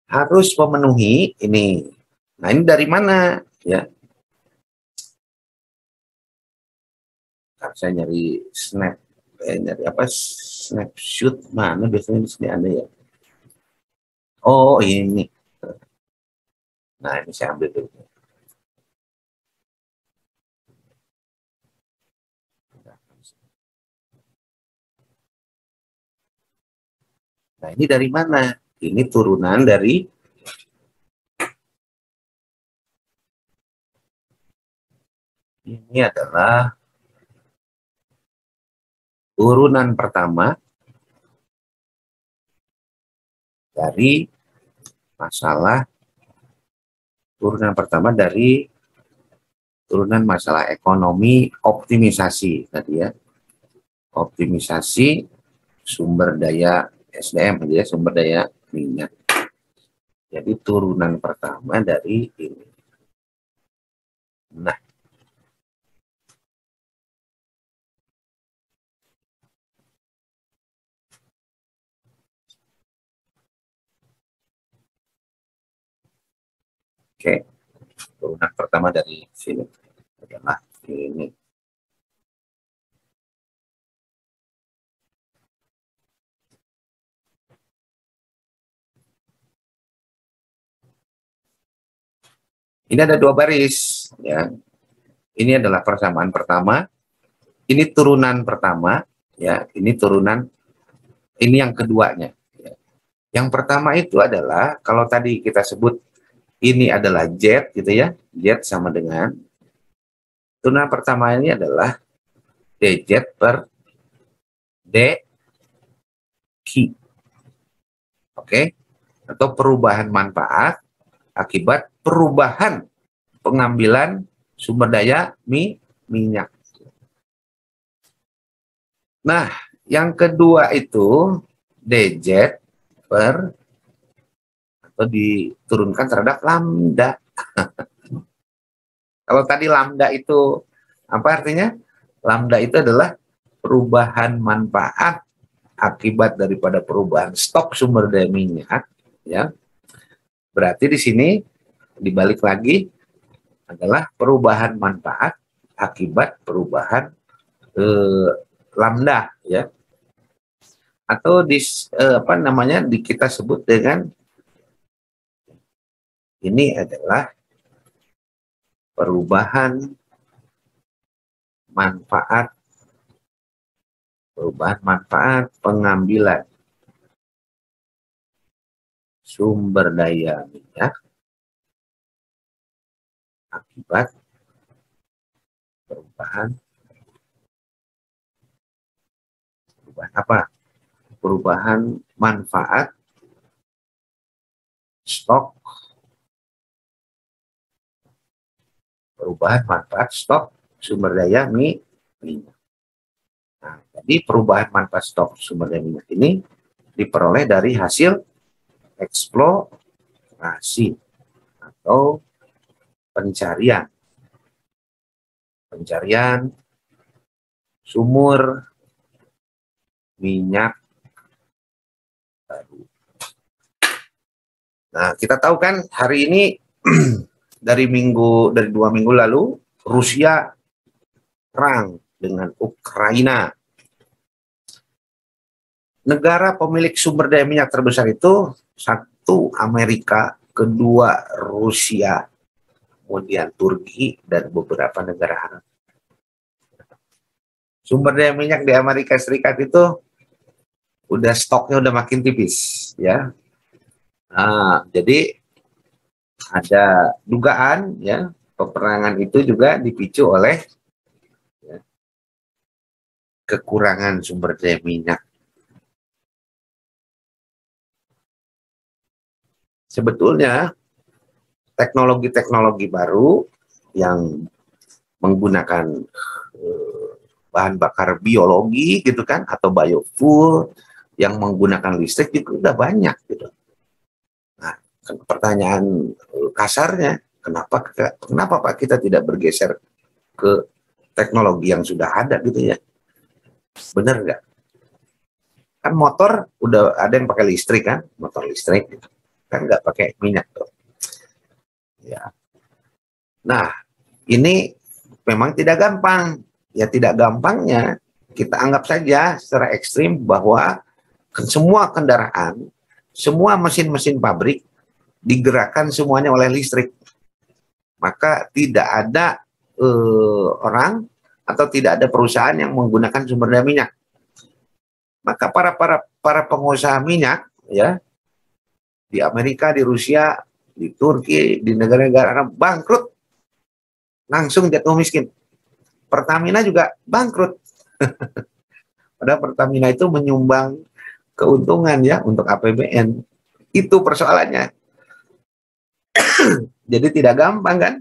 Harus memenuhi ini. Nah ini dari mana ya? Saya nyari snap nyari apa snapshot mana biasanya di sini ada ya. Oh ini. Nah ini saya ambil dulu. Nah ini dari mana? Ini turunan dari ini adalah turunan pertama dari masalah turunan masalah ekonomi optimisasi tadi ya. Optimisasi sumber daya SDM ya, sumber daya minyak. Jadi turunan pertama dari ini. Nah, oke, turunan pertama dari sini adalah ini. Ini ada 2 baris, ya. Ini adalah persamaan pertama, ini turunan pertama, ya. Ini turunan, ini yang keduanya. Ya. Yang pertama itu adalah kalau tadi kita sebut ini adalah Z, gitu ya. Z sama dengan turunan pertama ini adalah dz per dq, oke? Atau perubahan manfaat akibat perubahan pengambilan sumber daya minyak. Nah, yang kedua itu dz per atau diturunkan terhadap lambda. Kalau tadi lambda itu apa artinya? Lambda itu adalah perubahan manfaat akibat daripada perubahan stok sumber daya minyak, ya. Berarti di sini dibalik lagi adalah perubahan manfaat akibat perubahan lambda, ya. Atau apa namanya kita sebut dengan ini adalah perubahan manfaat pengambilan sumber daya minyak akibat perubahan apa? Perubahan manfaat stok sumber daya minyak. Nah, jadi perubahan manfaat stok sumber daya minyak ini diperoleh dari hasil eksplorasi atau pencarian sumur minyak baru. Nah, kita tahu kan hari ini dari 2 minggu lalu Rusia perang dengan Ukraina. Negara pemilik sumber daya minyak terbesar itu 1 Amerika, 2 Rusia, kemudian Turki dan beberapa negara Arab. Sumber daya minyak di Amerika Serikat itu udah stoknya udah makin tipis, ya. Nah, jadi ada dugaan, ya, peperangan itu juga dipicu oleh ya, kekurangan sumber daya minyak. Sebetulnya teknologi-teknologi baru yang menggunakan bahan bakar biologi gitu kan, atau biofuel yang menggunakan listrik itu udah banyak gitu. Nah, pertanyaan kasarnya, kenapa Pak kita tidak bergeser ke teknologi yang sudah ada gitu ya? Bener nggak? Kan motor udah ada yang pakai listrik kan, motor listrik gitu. Kan nggak pakai minyak tuh. Ya. Nah, ini memang tidak gampang. Ya tidak gampangnya kita anggap saja secara ekstrim bahwa semua kendaraan, semua mesin-mesin pabrik digerakkan semuanya oleh listrik. Maka tidak ada orang atau tidak ada perusahaan yang menggunakan sumber daya minyak. Maka para pengusaha minyak ya di Amerika, di Rusia, di Turki, di negara-negara Arab bangkrut, langsung jatuh miskin. Pertamina juga bangkrut. Padahal Pertamina itu menyumbang keuntungan ya untuk APBN. Itu persoalannya. Jadi tidak gampang kan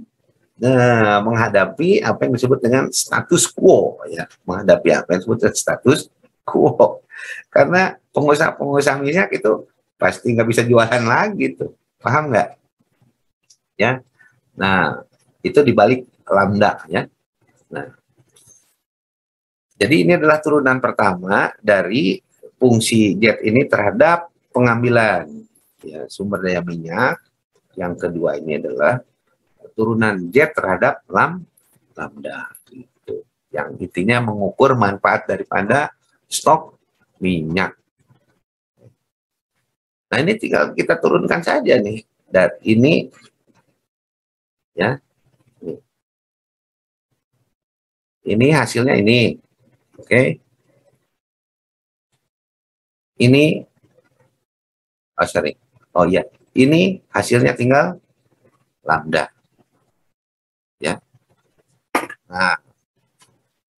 menghadapi apa yang disebut dengan status quo ya, menghadapi apa yang disebut status quo. Karena pengusaha minyak itu pasti nggak bisa jualan lagi tuh, paham nggak? Ya, nah itu dibalik lambda ya. Nah, jadi ini adalah turunan pertama dari fungsi jet ini terhadap pengambilan ya, sumber daya minyak. Yang kedua ini adalah turunan jet terhadap lambda. Gitu. Yang intinya mengukur manfaat daripada stok minyak. Nah ini tinggal kita turunkan saja nih. Dan ini ya. Ini hasilnya ini. Oke. Ini sorry. Oh iya, ini hasilnya tinggal lambda. Ya. Nah,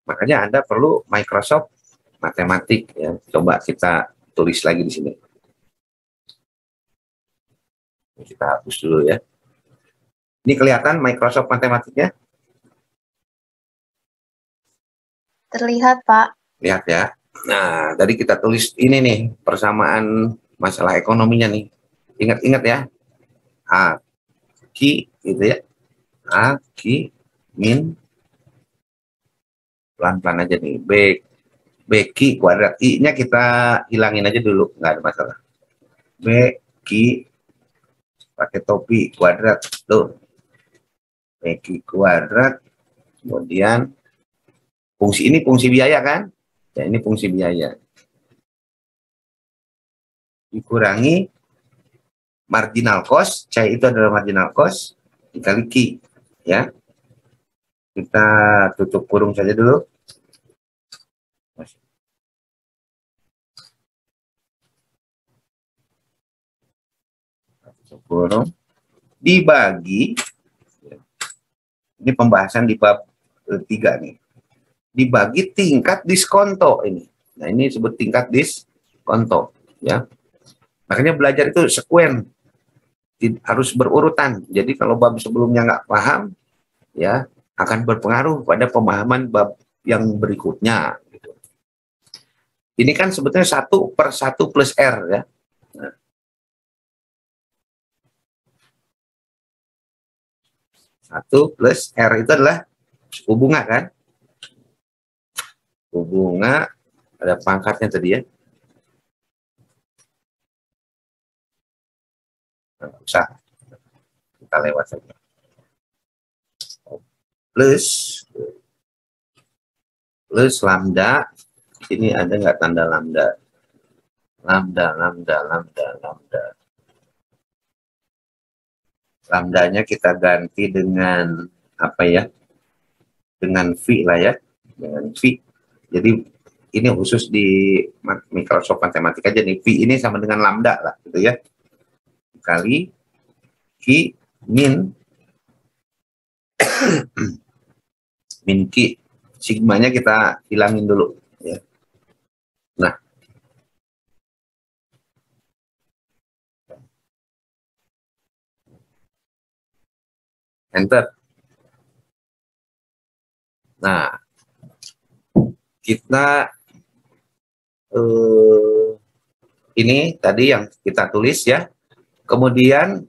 makanya Anda perlu Microsoft matematik ya. Coba kita tulis lagi di sini. Kita hapus dulu ya. Ini kelihatan Microsoft matematiknya? Terlihat, Pak. Lihat ya. Nah, tadi kita tulis ini nih, persamaan masalah ekonominya nih. Ingat-ingat ya. A, Ki, gitu ya. A, Ki, min. Pelan-pelan aja nih. B, Ki kuadrat. I-nya kita hilangin aja dulu. Nggak ada masalah. B, Ki, pakai topi kuadrat tuh Ki kuadrat, kemudian fungsi ini fungsi biaya kan ya, ini fungsi biaya dikurangi marginal cost, C itu adalah marginal cost dikali Ki ya. Kita tutup kurung saja dulu. Kurung dibagi, ini pembahasan di bab 3 nih, dibagi tingkat diskonto ini. Nah ini disebut tingkat diskonto ya. Makanya belajar itu sekuen, harus berurutan. Jadi kalau bab sebelumnya nggak paham ya akan berpengaruh pada pemahaman bab yang berikutnya gitu. Ini kan sebetulnya 1 per 1 plus R ya. Nah, 1 plus R itu adalah suku bunga kan? Suku bunga ada pangkatnya tadi ya. Nggak usah. Kita lewat saja. Plus lambda. Ini ada nggak tanda lambda? Lambda. Lambdanya kita ganti dengan apa ya? Dengan V lah ya, dengan V. Jadi ini khusus di Microsoft Matematik aja nih. V ini sama dengan lambda lah, gitu ya. Kali Ki min min Ki. Sigmanya kita hilangin dulu ya. Nah, enter. Nah, kita ini tadi yang kita tulis ya. Kemudian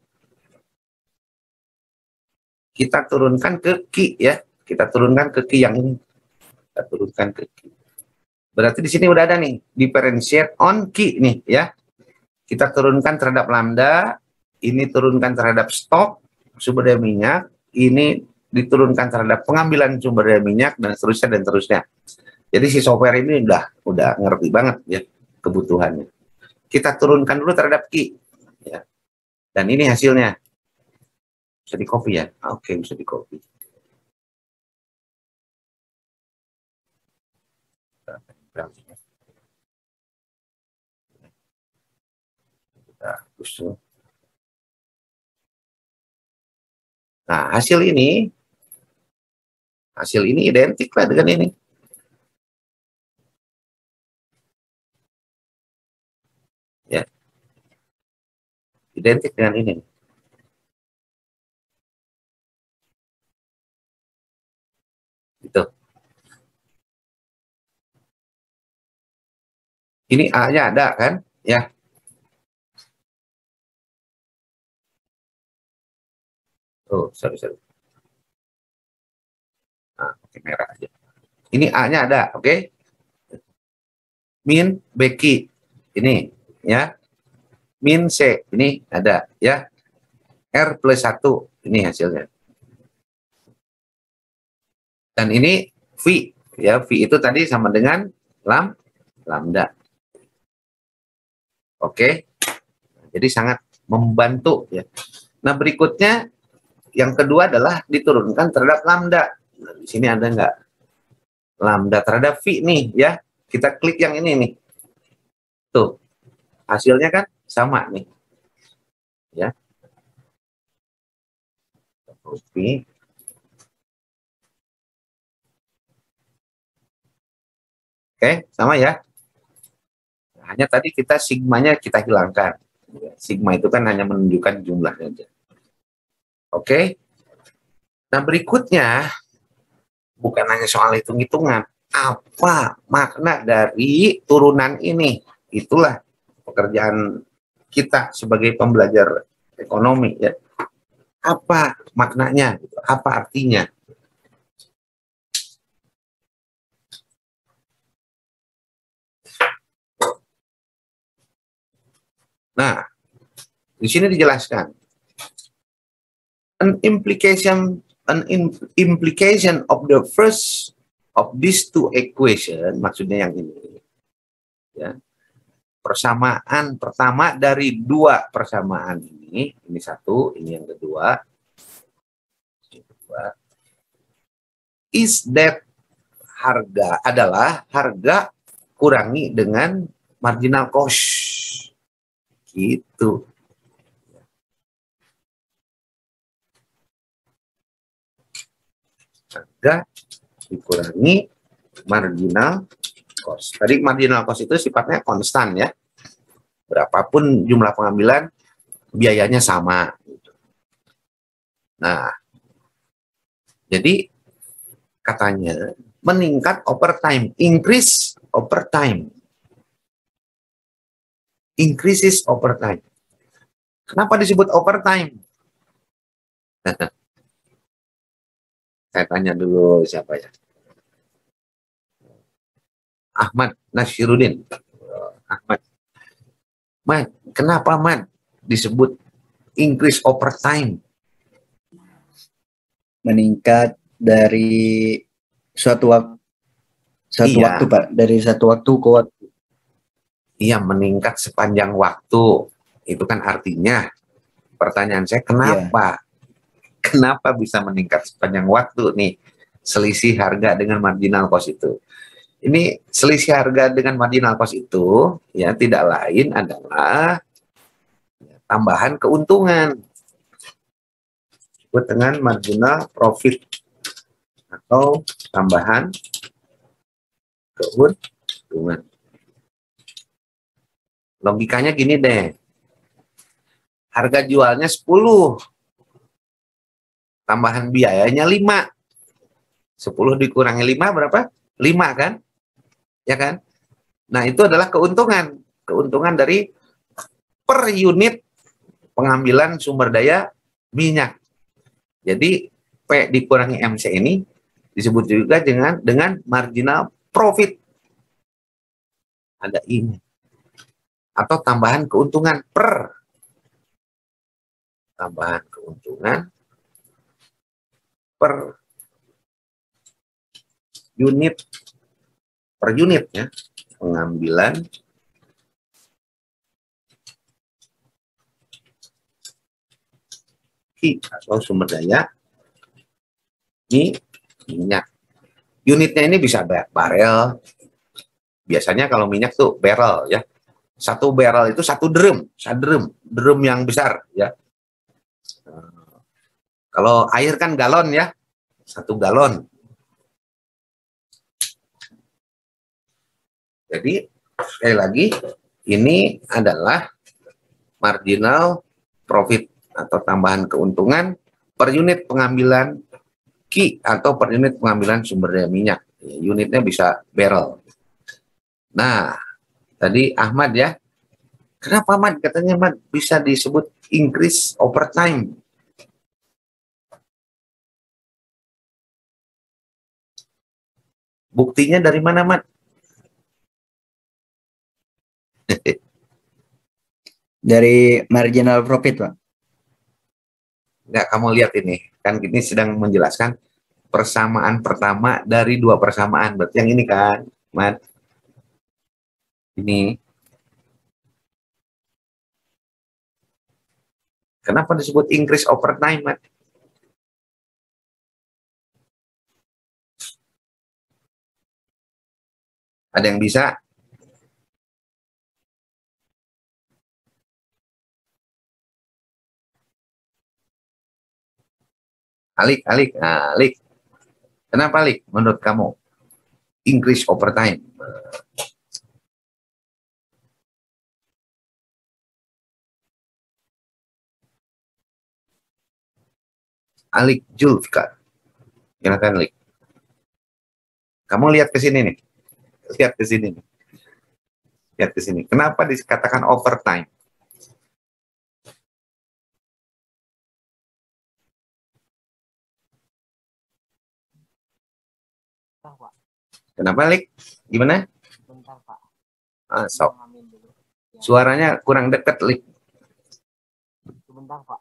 kita turunkan ke Ki ya. Kita turunkan ke Ki yang ini. Kita turunkan ke Ki. Berarti di sini udah ada nih differentiate on Ki nih ya. Kita turunkan terhadap lambda, ini turunkan terhadap stok sumber daya minyak, ini diturunkan terhadap pengambilan sumber daya minyak dan seterusnya dan seterusnya. Jadi si software ini udah ngerti banget ya kebutuhannya. Kita turunkan dulu terhadap Ki. Ya. Dan ini hasilnya. Bisa di copy ya? Oke, bisa di copy. Nah, hasil ini identik lah dengan ini. Ya. Identik dengan ini. Gitu. Ini A-nya ada kan? Ya. Oh, sorry. Nah, pakai merah aja. Ini A-nya ada, oke? Min Beki ini ya. Min C ini ada ya. R+1 ini hasilnya. Dan ini V ya. V itu tadi sama dengan lambda. Oke. Jadi sangat membantu ya. Nah, berikutnya yang kedua adalah diturunkan terhadap lambda. Nah, di sini ada nggak lambda terhadap V nih ya. Kita klik yang ini nih. Tuh. Hasilnya kan sama nih. Ya. V. Oke, sama ya. Hanya tadi kita sigmanya kita hilangkan. Sigma itu kan hanya menunjukkan jumlahnya aja. Oke. Nah, berikutnya bukan hanya soal hitung-hitungan. Apa makna dari turunan ini? Itulah pekerjaan kita sebagai pembelajar ekonomi ya. Apa maknanya? Apa artinya? Nah, di sini dijelaskan. An implication of the first of these two equation, maksudnya yang ini. Ya. Persamaan pertama dari dua persamaan ini satu, ini yang kedua. Is that harga adalah harga kurangi dengan marginal cost. Gitu. Harga dikurangi marginal cost. Tadi marginal cost itu sifatnya konstan ya. Berapapun jumlah pengambilan, biayanya sama. Nah, jadi katanya meningkat over time, increase over time. Increases over time. Kenapa disebut over time? Saya tanya dulu siapa ya? Ahmad Nashiruddin. Ahmad. Man, kenapa Man disebut increase over time? Meningkat dari suatu waktu, Pak. Dari satu waktu ke waktu. Iya, meningkat sepanjang waktu. Itu kan artinya. Pertanyaan saya, kenapa? Kenapa bisa meningkat sepanjang waktu nih? Selisih harga dengan marginal cost itu. Ini selisih harga dengan marginal cost itu ya tidak lain adalah tambahan keuntungan. Disebut dengan marginal profit atau tambahan keuntungan. Logikanya gini deh. Harga jualnya 10. Tambahan biayanya 5. 10 dikurangi 5 berapa? 5 kan? Ya kan? Nah, itu adalah keuntungan. Keuntungan dari per unit pengambilan sumber daya minyak. Jadi, P dikurangi MC ini disebut juga dengan marginal profit. Ada ini. Atau tambahan keuntungan per. Tambahan keuntungan per unit per unit ya, pengambilan Ki atau sumber daya minyak. Unitnya ini bisa barel. Biasanya kalau minyak tuh barrel ya. Satu barrel itu satu drum yang besar ya. Kalau air kan galon ya, 1 galon. Jadi sekali lagi ini adalah marginal profit atau tambahan keuntungan per unit pengambilan Ki atau per unit pengambilan sumber daya minyak. Unitnya bisa barrel. Nah, tadi Ahmad ya. Kenapa Ahmad? Katanya Ahmad bisa disebut increase over time. Buktinya dari mana, Ahmad? Dari marginal profit, Pak. Enggak, kamu lihat ini. Kan ini sedang menjelaskan persamaan pertama dari 2 persamaan. Berarti yang ini kan, Mat. Ini. Kenapa disebut increase over time, Mat? Ada yang bisa? Alik. Kenapa Alik menurut kamu? Increase over time. Alik Julfika. Silakan Alik. Kamu lihat ke sini nih. Lihat ke sini nih. Lihat ke sini. Kenapa dikatakan overtime? Kenapa, Lik? Gimana? Bentar, Pak. Sok. Suaranya kurang dekat, Lik. Sebentar, Pak.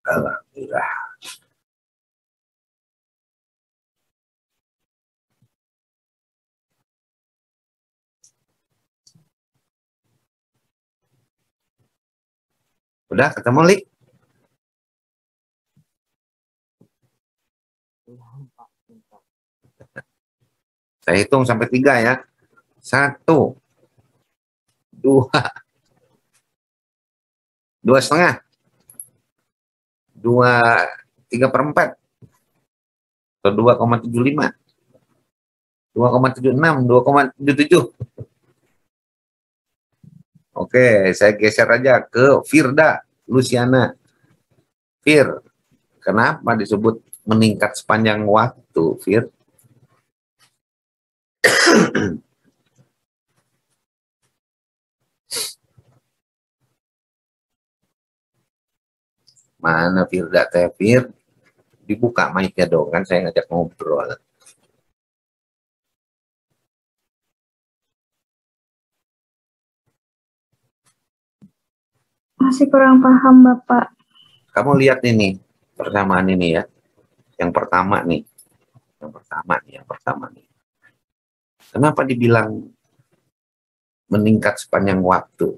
Alhamdulillah. Udah ketemu, Lik? Saya hitung sampai 3 ya. 1, 2, 2,5, 3/4, atau 2,75, 2,76, 2,77. Oke, saya geser aja ke Firda Luciana. Fir, kenapa disebut meningkat sepanjang waktu, Fir? Mana Firda teh, Fir? Dibuka mic-nya dong, kan saya ngajak ngobrol. Masih kurang paham, Bapak. Kamu lihat ini, persamaan ini ya. Yang pertama nih. Yang pertama nih. Kenapa dibilang meningkat sepanjang waktu?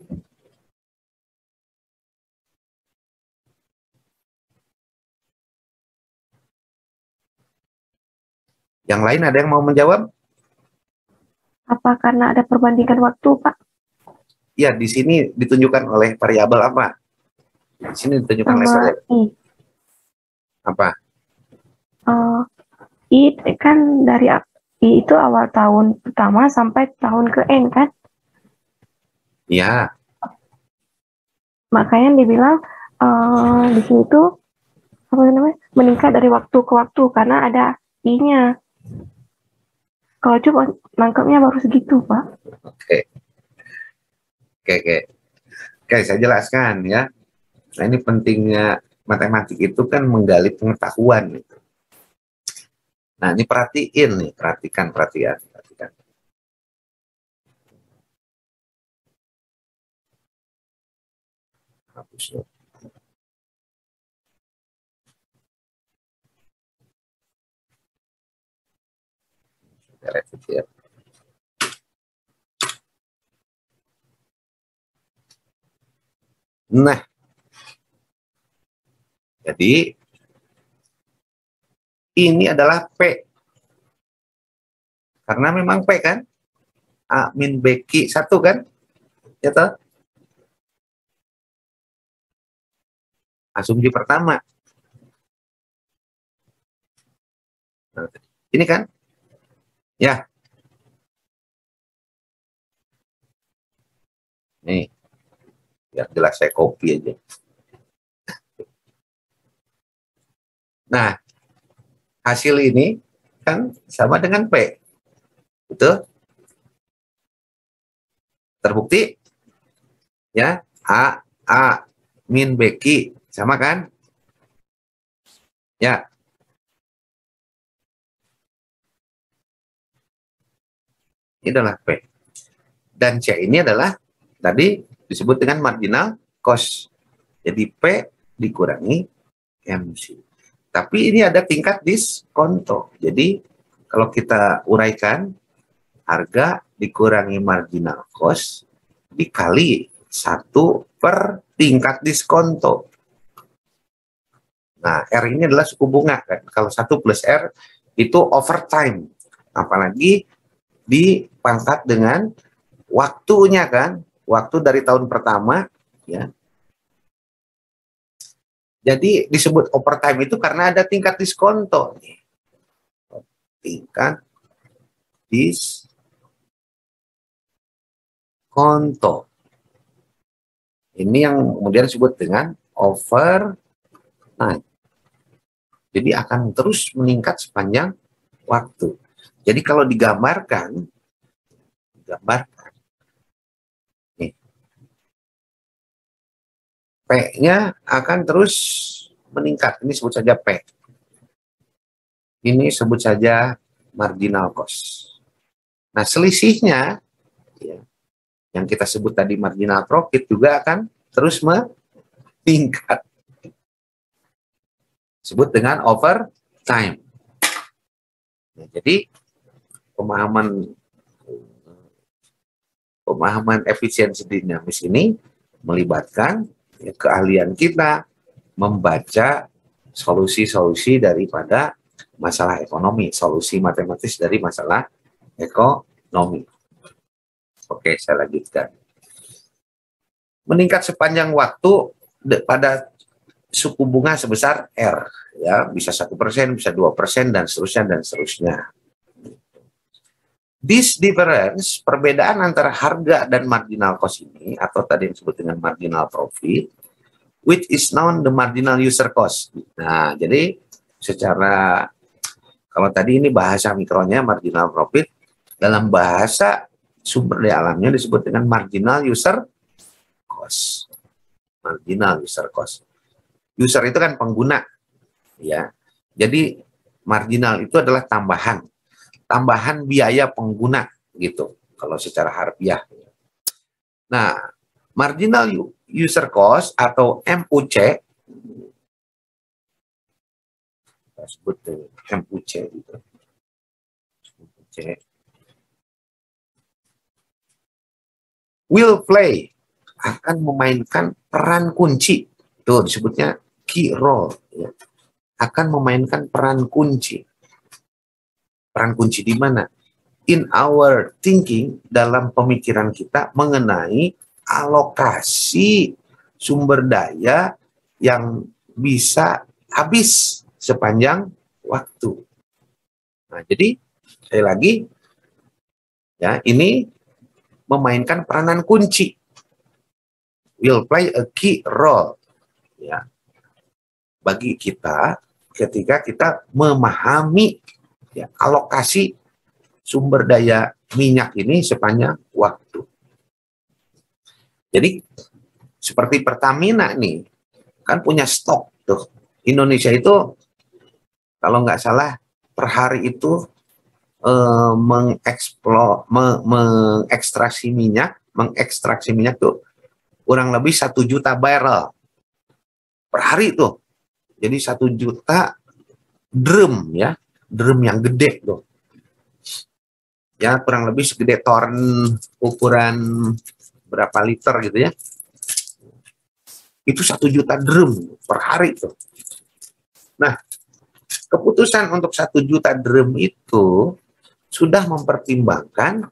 Yang lain ada yang mau menjawab? Apa karena ada perbandingan waktu, Pak? Ya, di sini ditunjukkan oleh variabel apa? Di sini ditunjukkan oleh Sama variabel I. apa? I kan dari I itu awal tahun pertama sampai tahun ke N kan? Ya. Makanya dibilang di sini tuh apa namanya meningkat dari waktu ke waktu karena ada I-nya. Kalau cuma nangkepnya baru segitu, Pak. Oke, saya jelaskan ya. Nah, ini pentingnya matematik itu kan menggali pengetahuan. Gitu. Nah, ini perhatiin nih, perhatikan. Hapus. Karet itu ya. Nah, jadi ini adalah P. Karena memang P kan, A min B Q 1 kan, ya toh? Asumsi pertama. Nah, ini kan, ya. Nih, biar jelas saya copy aja. Nah, hasil ini kan sama dengan P. Betul? Terbukti? Ya, A min B Q sama kan? Ya. Ini adalah P. Dan C ini adalah tadi disebut dengan marginal cost. Jadi P dikurangi MC. Tapi ini ada tingkat diskonto. Jadi kalau kita uraikan, harga dikurangi marginal cost dikali 1 per tingkat diskonto. Nah, R ini adalah suku bunga kan. Kalau 1 plus R itu overtime. Apalagi dipangkat dengan waktunya kan. Waktu dari tahun pertama ya. Jadi disebut overtime itu karena ada tingkat diskonto. Tingkat diskonto. Ini yang kemudian disebut dengan overtime. Jadi akan terus meningkat sepanjang waktu. Jadi kalau digambarkan, nih, P-nya akan terus meningkat. Ini sebut saja P. Ini sebut saja marginal cost. Nah, selisihnya, ya, yang kita sebut tadi marginal profit juga akan terus meningkat. Sebut dengan overtime. Nah, jadi pemahaman efisiensi dinamis ini melibatkan ya, keahlian kita membaca solusi-solusi daripada masalah ekonomi, solusi matematis dari masalah ekonomi. Oke, saya lanjutkan. Meningkat sepanjang waktu pada suku bunga sebesar R, ya bisa 1%, bisa 2%, dan seterusnya. This difference, perbedaan antara harga dan marginal cost ini, atau tadi yang disebut dengan marginal profit, which is known the marginal user cost. Nah, jadi secara, kalau tadi ini bahasa mikronya marginal profit, dalam bahasa sumber daya alamnya disebut dengan marginal user cost. Marginal user cost. User itu kan pengguna, ya. Jadi marginal itu adalah tambahan biaya pengguna gitu kalau secara harfiah. Nah, marginal user cost atau MUC, kita sebut MUC gitu. MUC will play, akan memainkan peran kunci. Tuh disebutnya key role, ya. Akan memainkan peran kunci. Peran kunci di mana? In our thinking, dalam pemikiran kita mengenai alokasi sumber daya yang bisa habis sepanjang waktu. Nah, jadi sekali lagi, ya ini memainkan peranan kunci. Will play a key role, ya, bagi kita ketika kita memahami ya, alokasi sumber daya minyak ini sepanjang waktu. Jadi seperti Pertamina nih, kan punya stok tuh. Indonesia itu kalau nggak salah per hari itu mengekstraksi minyak tuh kurang lebih 1 juta barrel per hari tuh. Jadi 1 juta drum ya. Drum yang gede tuh. Ya kurang lebih segede toren ukuran berapa liter gitu ya. Itu 1 juta drum per hari tuh. Nah, keputusan untuk 1 juta drum itu sudah mempertimbangkan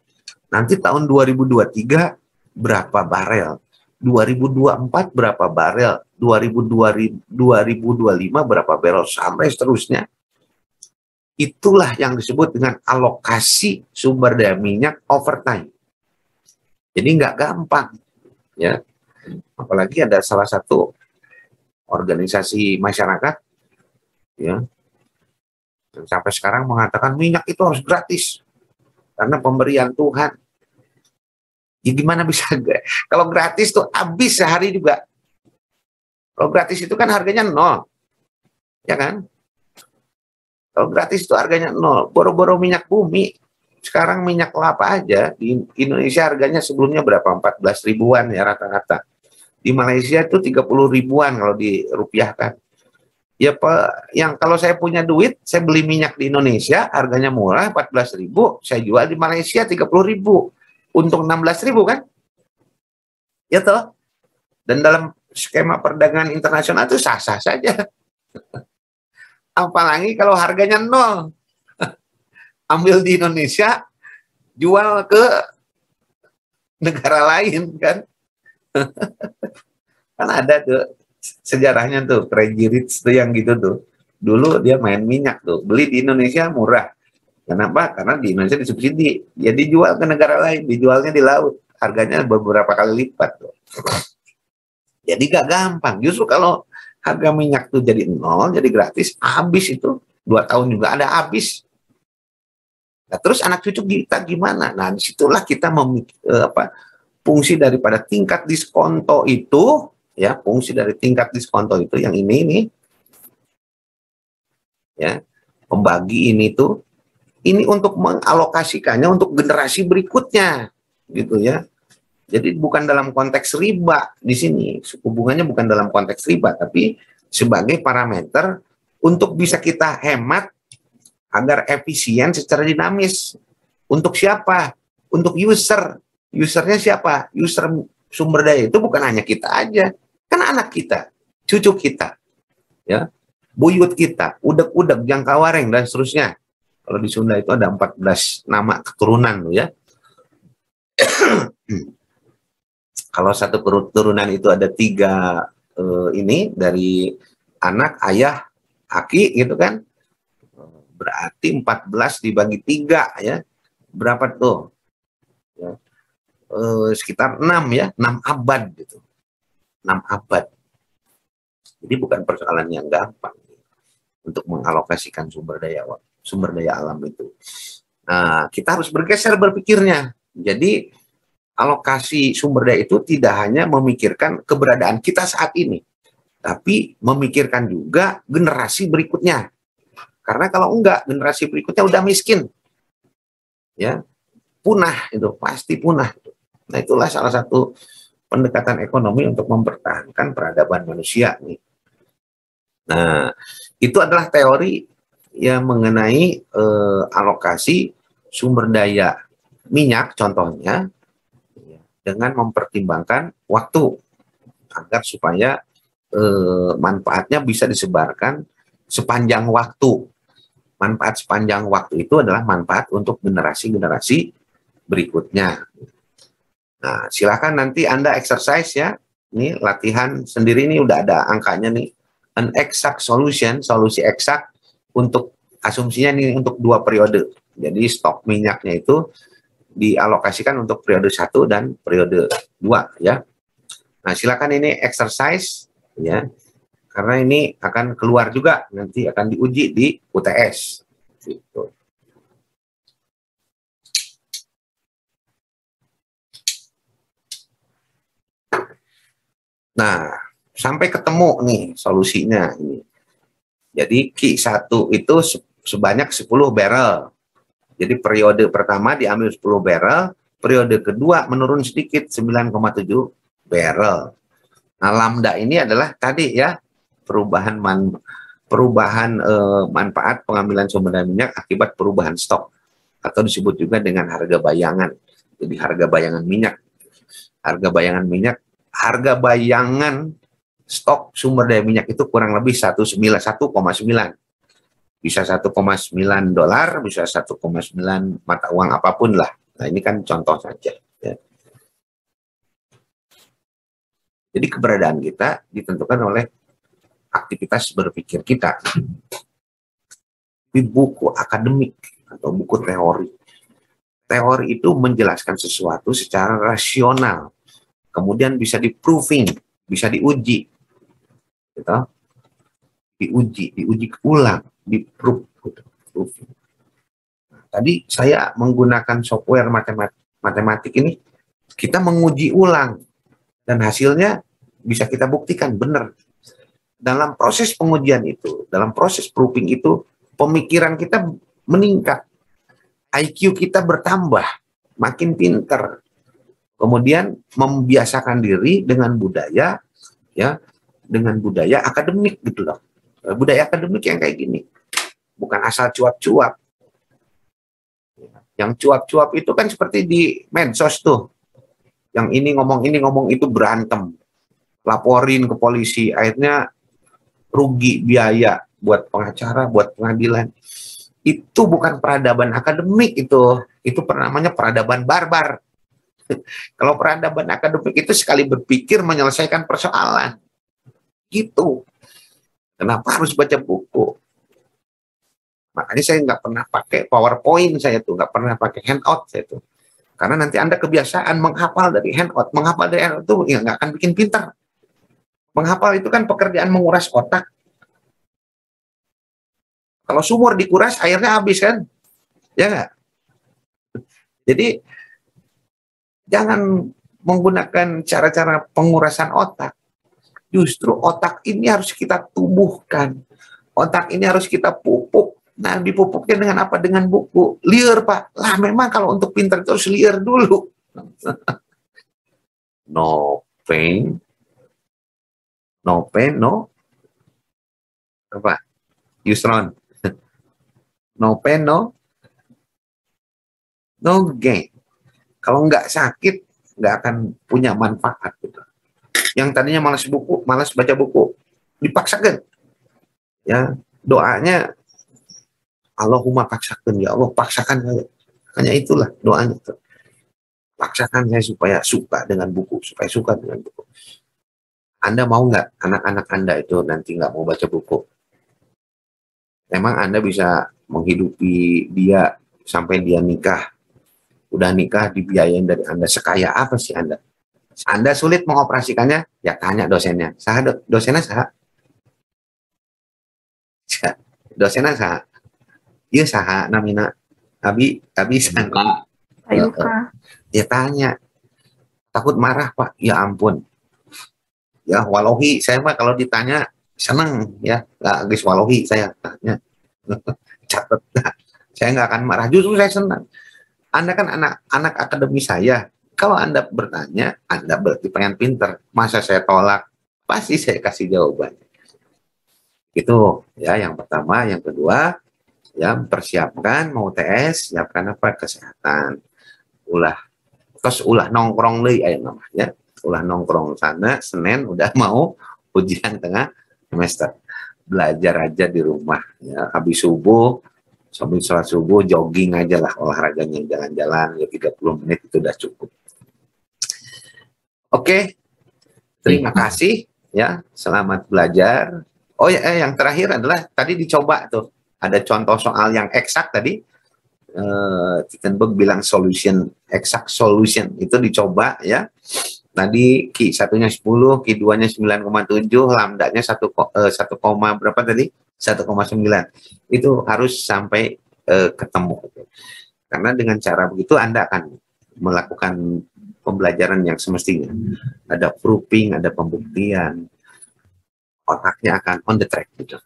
nanti tahun 2023 berapa barel, 2024 berapa barel, 2025 berapa barel, sampai seterusnya. Itulah yang disebut dengan alokasi sumber daya minyak overtime. Jadi nggak gampang, ya. Apalagi ada salah satu organisasi masyarakat, ya, yang sampai sekarang mengatakan minyak itu harus gratis karena pemberian Tuhan. Ya gimana bisa? Kalau gratis tuh habis sehari juga. Kalau gratis itu kan harganya 0, ya kan? Kalau gratis itu harganya 0. Boro-boro minyak bumi. Sekarang minyak kelapa aja di Indonesia harganya sebelumnya berapa? 14 ribuan ya rata-rata. Di Malaysia itu 30 ribuan kalau dirupiahkan. Ya Pak, yang kalau saya punya duit, saya beli minyak di Indonesia harganya murah 14 ribu, saya jual di Malaysia 30 ribu. Untung 16 ribu kan? Ya toh? Dan dalam skema perdagangan internasional itu sah-sah saja. Apalagi kalau harganya 0. Ambil di Indonesia, jual ke negara lain kan. Kan ada tuh sejarahnya tuh, Crazy Rich tuh yang gitu tuh. Dulu dia main minyak tuh, beli di Indonesia murah. Kenapa? Karena di Indonesia disubsidi. Dia dijual ke negara lain, dijualnya di laut. Harganya beberapa kali lipat tuh. Jadi gak gampang. Justru kalau harga minyak tuh jadi 0, jadi gratis, habis itu 2 tahun juga ada habis. Nah, terus anak cucu kita gimana? Nah, disitulah kita fungsi daripada tingkat diskonto itu, ya, fungsi dari tingkat diskonto itu yang ini, ya, pembagi ini tuh, ini untuk mengalokasikannya untuk generasi berikutnya, gitu ya. Jadi bukan dalam konteks riba di sini, suku bunganya bukan dalam konteks riba, tapi sebagai parameter untuk bisa kita hemat agar efisien secara dinamis. Untuk siapa? Untuk user. Usernya siapa? User sumber daya itu bukan hanya kita aja, kan anak kita, cucu kita, ya, buyut kita, udek-udek, jangkawareng dan seterusnya. Kalau di Sunda itu ada 14 nama keturunan, ya. Kalau satu keturunan itu ada 3 ini dari anak, ayah, aki gitu kan. Berarti 14 dibagi 3 ya. Berapa tuh? Ya. Sekitar 6 ya, 6 abad gitu. 6 abad. Jadi bukan persoalan yang gampang untuk mengalokasikan sumber daya alam itu. Nah, kita harus bergeser berpikirnya. Jadi alokasi sumber daya itu tidak hanya memikirkan keberadaan kita saat ini, tapi memikirkan juga generasi berikutnya. Karena kalau enggak, generasi berikutnya udah miskin, ya, punah itu, pasti punah. Nah, itulah salah satu pendekatan ekonomi untuk mempertahankan peradaban manusia nih. Nah, itu adalah teori yang mengenai alokasi sumber daya minyak, contohnya, dengan mempertimbangkan waktu agar supaya manfaatnya bisa disebarkan sepanjang waktu. Manfaat sepanjang waktu itu adalah manfaat untuk generasi-generasi berikutnya. Nah, silakan nanti Anda exercise ya. Ini latihan sendiri, ini udah ada angkanya nih. An exact solution, solusi eksak untuk asumsinya nih untuk 2 periode. Jadi stok minyaknya itu dialokasikan untuk periode 1 dan periode 2 ya. Nah, silakan ini exercise ya. Karena ini akan keluar juga, nanti akan diuji di UTS. Gitu. Nah, sampai ketemu nih solusinya. Jadi Q1 itu sebanyak 10 barrel. Jadi periode pertama diambil 10 barrel, periode kedua menurun sedikit 9,7 barrel. Nah, lambda ini adalah tadi ya, perubahan manfaat pengambilan sumber daya minyak akibat perubahan stok. atau disebut juga dengan harga bayangan. Jadi harga bayangan minyak. Harga bayangan minyak, harga bayangan stok sumber daya minyak itu kurang lebih 1,9. Bisa 1,9 dolar, bisa 1,9 mata uang apapun lah. Nah, ini kan contoh saja. Ya. Jadi keberadaan kita ditentukan oleh aktivitas berpikir kita. Di buku akademik atau buku teori. Teori itu menjelaskan sesuatu secara rasional. Kemudian bisa di-proving, bisa diuji. Gitu. Diuji ulang, di-prove. Gitu. Tadi saya menggunakan software matematik ini, kita menguji ulang. Dan hasilnya bisa kita buktikan benar. Dalam proses pengujian itu, dalam proses proving itu, pemikiran kita meningkat. IQ kita bertambah, makin pinter. Kemudian membiasakan diri dengan budaya, ya, dengan budaya akademik gitu loh. Budaya akademik yang kayak gini. Bukan asal cuap-cuap. Yang cuap-cuap itu kan seperti di medsos tuh. Yang ini ngomong itu berantem. Laporin ke polisi, akhirnya rugi biaya buat pengacara, buat pengadilan. Itu bukan peradaban akademik itu namanya peradaban barbar. Kalau peradaban akademik itu sekali berpikir menyelesaikan persoalan. Gitu. Kenapa harus baca buku? Makanya saya nggak pernah pakai PowerPoint, saya tuh nggak pernah pakai handout saya tuh. Karena nanti Anda kebiasaan menghafal dari handout. Menghafal dari handout itu ya nggak akan bikin pintar. Menghafal itu kan pekerjaan menguras otak. Kalau sumur dikuras, airnya habis kan? Ya nggak? Jadi, jangan menggunakan cara-cara pengurasan otak. Justru otak ini harus kita tumbuhkan. Otak ini harus kita pupuk. Nah, dipupuknya dengan apa? Dengan buku. Liar, Pak. Lah, memang kalau untuk pintar itu harus liar dulu. No pain. No pain, no. Apa? Yusron. No pain, no gain. Kalau nggak sakit, nggak akan punya manfaat. Gitu. Yang tadinya malas baca buku, dipaksakan. Ya, doanya, Allahumma paksakan, ya Allah paksakan saya. Hanya itulah doanya. Paksakan saya supaya suka dengan buku, supaya suka dengan buku. Anda mau nggak anak-anak Anda itu nanti nggak mau baca buku? Memang Anda bisa menghidupi dia sampai dia nikah. Udah nikah dibiayain dari Anda. Sekaya apa sih Anda? Anda sulit mengoperasikannya, ya tanya dosennya. Dosennya saha? Dosennya saha? Iya saha namina. Abi sangka. Ya tanya. Takut marah Pak. Ya ampun. Ya walohi, saya mah kalau ditanya seneng ya, nggak guys walohi saya tanya. Catat. Saya nggak akan marah, justru saya senang. Anda kan anak akademi saya. Kalau Anda bertanya, Anda berarti pengen pinter. Masa saya tolak? Pasti saya kasih jawaban. Itu ya yang pertama. Yang kedua, ya persiapkan mau TS, siapkan apa? Kesehatan. Terus ulah nongkrong deui aya namanya. Ulah nongkrong sana, Senin udah mau ujian tengah semester. Belajar aja di rumah. Ya, habis subuh, sambil sholat subuh, jogging aja lah olahraganya, jalan-jalan, ya 30 menit itu udah cukup. Oke, terima kasih ya, selamat belajar. Oh ya, yang terakhir adalah tadi dicoba tuh, ada contoh soal yang eksak tadi, Titenberg bilang solution, exact solution, itu dicoba ya. Tadi Q1-nya 10, Q2-nya 9,7, lambdanya 1, berapa tadi? 1,9. Itu harus sampai ketemu. Karena dengan cara begitu Anda akan melakukan pembelajaran yang semestinya. Ada proving, ada pembuktian. Otaknya akan on the track. Gitu.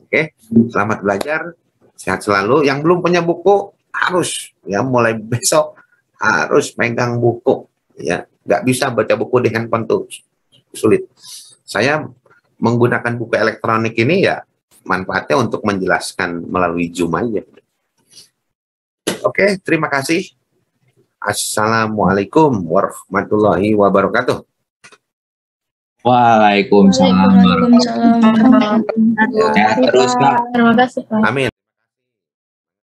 Oke, selamat belajar. Sehat selalu. Yang belum punya buku, harus. Ya, mulai besok harus megang buku. Ya, nggak bisa baca buku di handphone tuh sulit. Saya menggunakan buku elektronik ini ya manfaatnya untuk menjelaskan melalui Zoom aja. Oke, terima kasih. Assalamualaikum warahmatullahi wabarakatuh. Waalaikumsalam. Waalaikumsalam. Ya, terus Kak. Terima kasih, Pak. Amin.